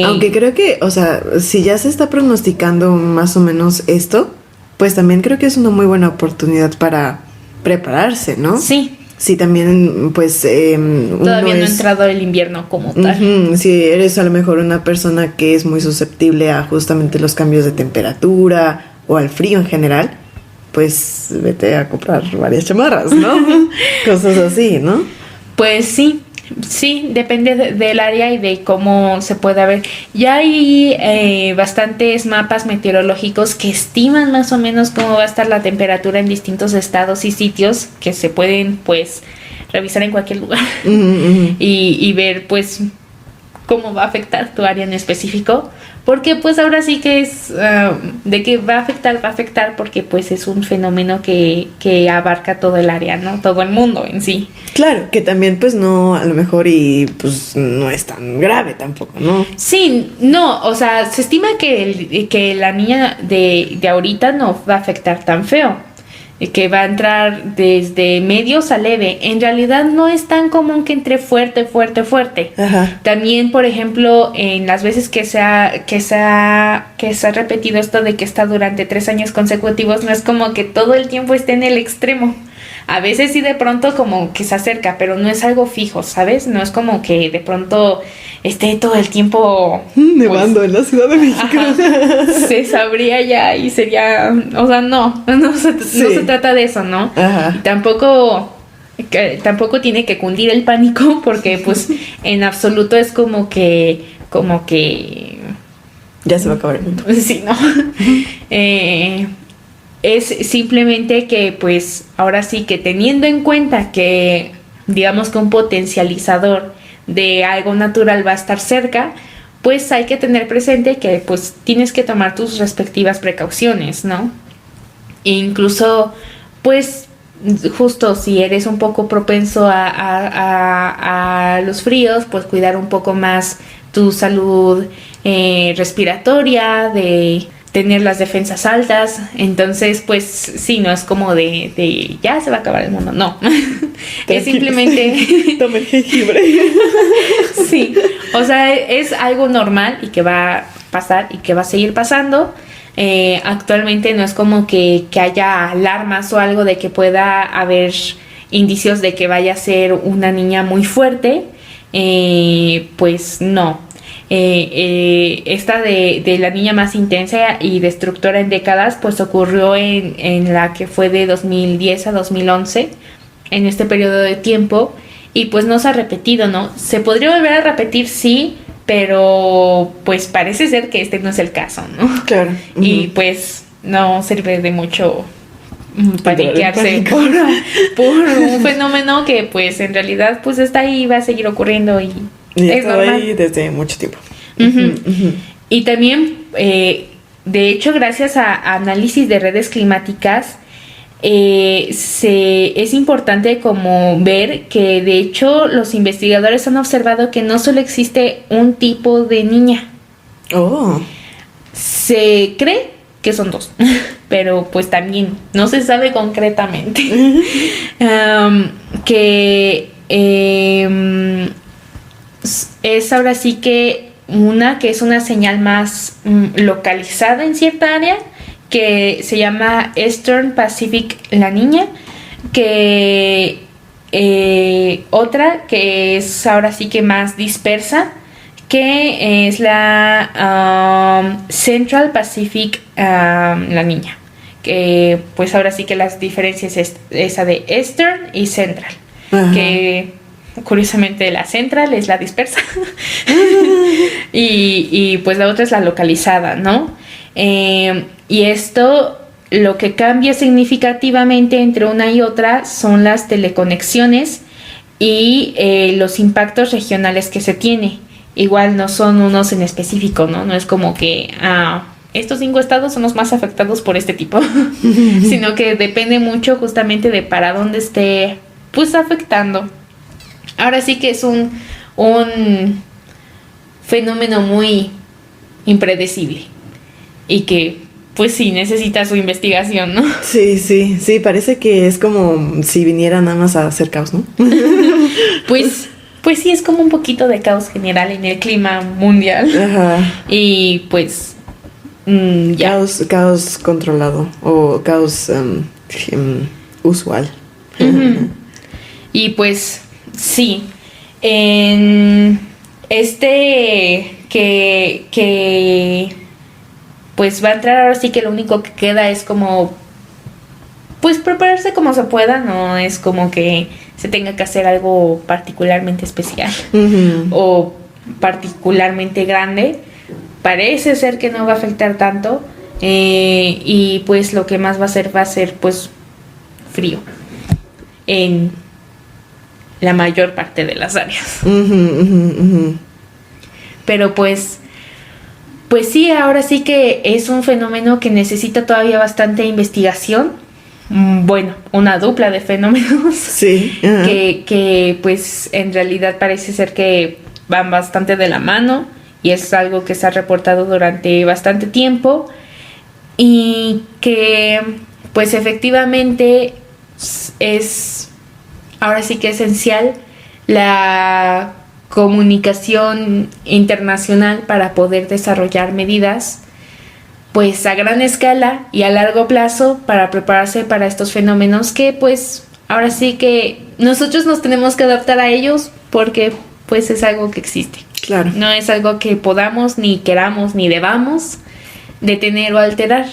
aunque creo que, o sea, si ya se está pronosticando más o menos esto, pues también creo que es una muy buena oportunidad para prepararse, ¿no? Sí. Sí, también, pues todavía no ha entrado el invierno como tal. Si eres a lo mejor una persona que es muy susceptible a justamente los cambios de temperatura o al frío en general, pues vete a comprar varias chamarras, ¿no? Cosas así, ¿no? Pues sí, depende del área y de cómo se pueda ver. Ya hay bastantes mapas meteorológicos que estiman más o menos cómo va a estar la temperatura en distintos estados y sitios que se pueden pues revisar en cualquier lugar y ver pues cómo va a afectar tu área en específico, porque pues ahora sí que es de que va a afectar porque pues es un fenómeno que abarca todo el área, ¿no? Todo el mundo en sí. Claro, que también pues no, a lo mejor y pues no es tan grave tampoco, ¿no? Sí, no, o sea, se estima que la niña de ahorita no va a afectar tan feo, que va a entrar desde medios a leve. En realidad no es tan común que entre fuerte. Ajá. También, por ejemplo, en las veces que se ha repetido esto de que está durante 3 años consecutivos, no es como que todo el tiempo esté en el extremo. A veces sí de pronto como que se acerca, pero no es algo fijo, ¿sabes? No es como que de pronto esté todo el tiempo nevando en la Ciudad de México. Ajá, se sabría ya y sería, o sea, no se trata de eso, ¿no? Ajá. Y tampoco tiene que cundir el pánico, porque pues en absoluto es como que ya se va a acabar el mundo. Sí, ¿no? es simplemente que pues ahora sí que teniendo en cuenta que digamos que un potencializador de algo natural va a estar cerca, pues hay que tener presente que pues tienes que tomar tus respectivas precauciones, ¿no? E incluso pues justo si eres un poco propenso a los fríos, pues cuidar un poco más tu salud respiratoria, de tener las defensas altas. Entonces pues sí, no es como de ya se va a acabar el mundo, no. Es simplemente tomen jengibre. Sí, o sea, es algo normal y que va a pasar y que va a seguir pasando. Actualmente no es como que haya alarmas o algo de que pueda haber indicios de que vaya a ser una niña muy fuerte. Pues no. Esta de la niña más intensa y destructora en décadas, pues ocurrió en la que fue de 2010 a 2011, en este periodo de tiempo, y pues no se ha repetido, ¿no? Se podría volver a repetir, sí, pero pues parece ser que este no es el caso, ¿no? Claro. Uh-huh. Y pues no sirve de mucho paniquearse por un fenómeno que pues en realidad pues está ahí y va a seguir ocurriendo y es normal. Ahí desde mucho tiempo. Uh-huh. Uh-huh. Y también, de hecho, gracias a análisis de redes climáticas, es importante como ver que de hecho los investigadores han observado que no solo existe un tipo de niña. Oh. Se cree que son dos, pero pues también no se sabe concretamente. Que es ahora sí que es una señal más localizada en cierta área, que se llama Eastern Pacific La Niña, que otra que es ahora sí que más dispersa, que es la Central Pacific La Niña, que pues ahora sí que las diferencias es esa de Eastern y Central. Ajá. Que curiosamente la Central es la dispersa y pues la otra es la localizada, ¿no? Y esto, lo que cambia significativamente entre una y otra son las teleconexiones y los impactos regionales que se tiene. Igual no son unos en específico, ¿no? No es como que estos 5 estados son los más afectados por este tipo, sino que depende mucho justamente de para dónde esté pues afectando. Ahora sí que es un fenómeno muy impredecible y que pues sí necesita su investigación, ¿no? Sí, parece que es como si viniera nada más a hacer caos, ¿no? Pues sí, es como un poquito de caos general en el clima mundial. Ajá. Y pues ya. Caos controlado o caos usual. Uh-huh. Y pues sí, en que pues va a entrar ahora sí que lo único que queda es como pues prepararse como se pueda, no es como que se tenga que hacer algo particularmente especial. Uh-huh. O particularmente grande. Parece ser que no va a afectar tanto, y pues lo que más va a ser pues frío en la mayor parte de las áreas. Uh-huh, uh-huh, uh-huh. Pero pues sí, ahora sí que es un fenómeno que necesita todavía bastante investigación. Bueno, una dupla de fenómenos. Sí. Uh-huh. que pues en realidad parece ser que van bastante de la mano y es algo que se ha reportado durante bastante tiempo y que pues efectivamente es ahora sí que esencial la comunicación internacional para poder desarrollar medidas pues a gran escala y a largo plazo para prepararse para estos fenómenos que pues ahora sí que nosotros nos tenemos que adaptar a ellos porque pues es algo que existe. Claro. No es algo que podamos, ni queramos, ni debamos detener o alterar.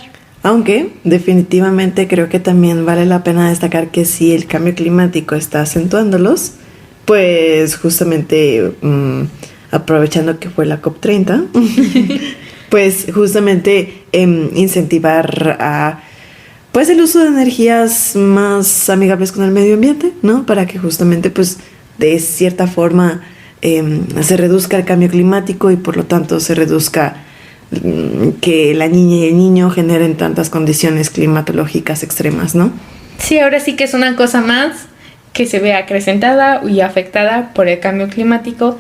Aunque definitivamente creo que también vale la pena destacar que si el cambio climático está acentuándolos, pues justamente aprovechando que fue la COP30, pues justamente incentivar a pues el uso de energías más amigables con el medio ambiente, ¿no? Para que justamente pues de cierta forma se reduzca el cambio climático y por lo tanto se reduzca que la niña y el niño generen tantas condiciones climatológicas extremas, ¿no? Sí, ahora sí que es una cosa más que se ve acrecentada y afectada por el cambio climático,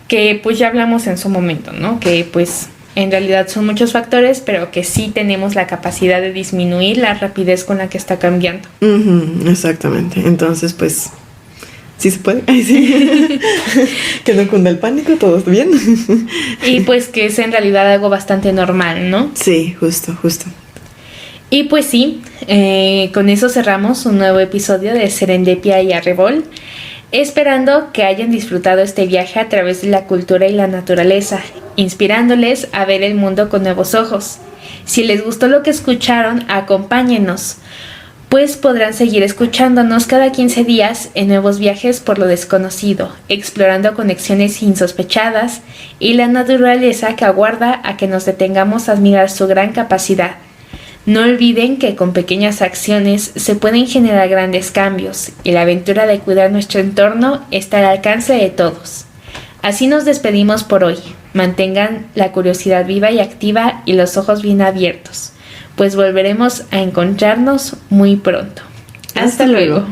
que pues ya hablamos en su momento, ¿no? Que pues en realidad son muchos factores, pero que sí tenemos la capacidad de disminuir la rapidez con la que está cambiando. Exactamente. Entonces, pues, sí se puede. Ay, sí. Que no cunda el pánico, todo está bien. Y pues que es en realidad algo bastante normal, ¿no? Sí, justo. Y pues sí, con eso cerramos un nuevo episodio de Serendipia y Arrebol, esperando que hayan disfrutado este viaje a través de la cultura y la naturaleza, inspirándoles a ver el mundo con nuevos ojos. Si les gustó lo que escucharon, acompáñenos, pues podrán seguir escuchándonos cada 15 días en nuevos viajes por lo desconocido, explorando conexiones insospechadas y la naturaleza que aguarda a que nos detengamos a admirar su gran capacidad. No olviden que con pequeñas acciones se pueden generar grandes cambios y la aventura de cuidar nuestro entorno está al alcance de todos. Así nos despedimos por hoy. Mantengan la curiosidad viva y activa y los ojos bien abiertos, pues volveremos a encontrarnos muy pronto. Hasta luego.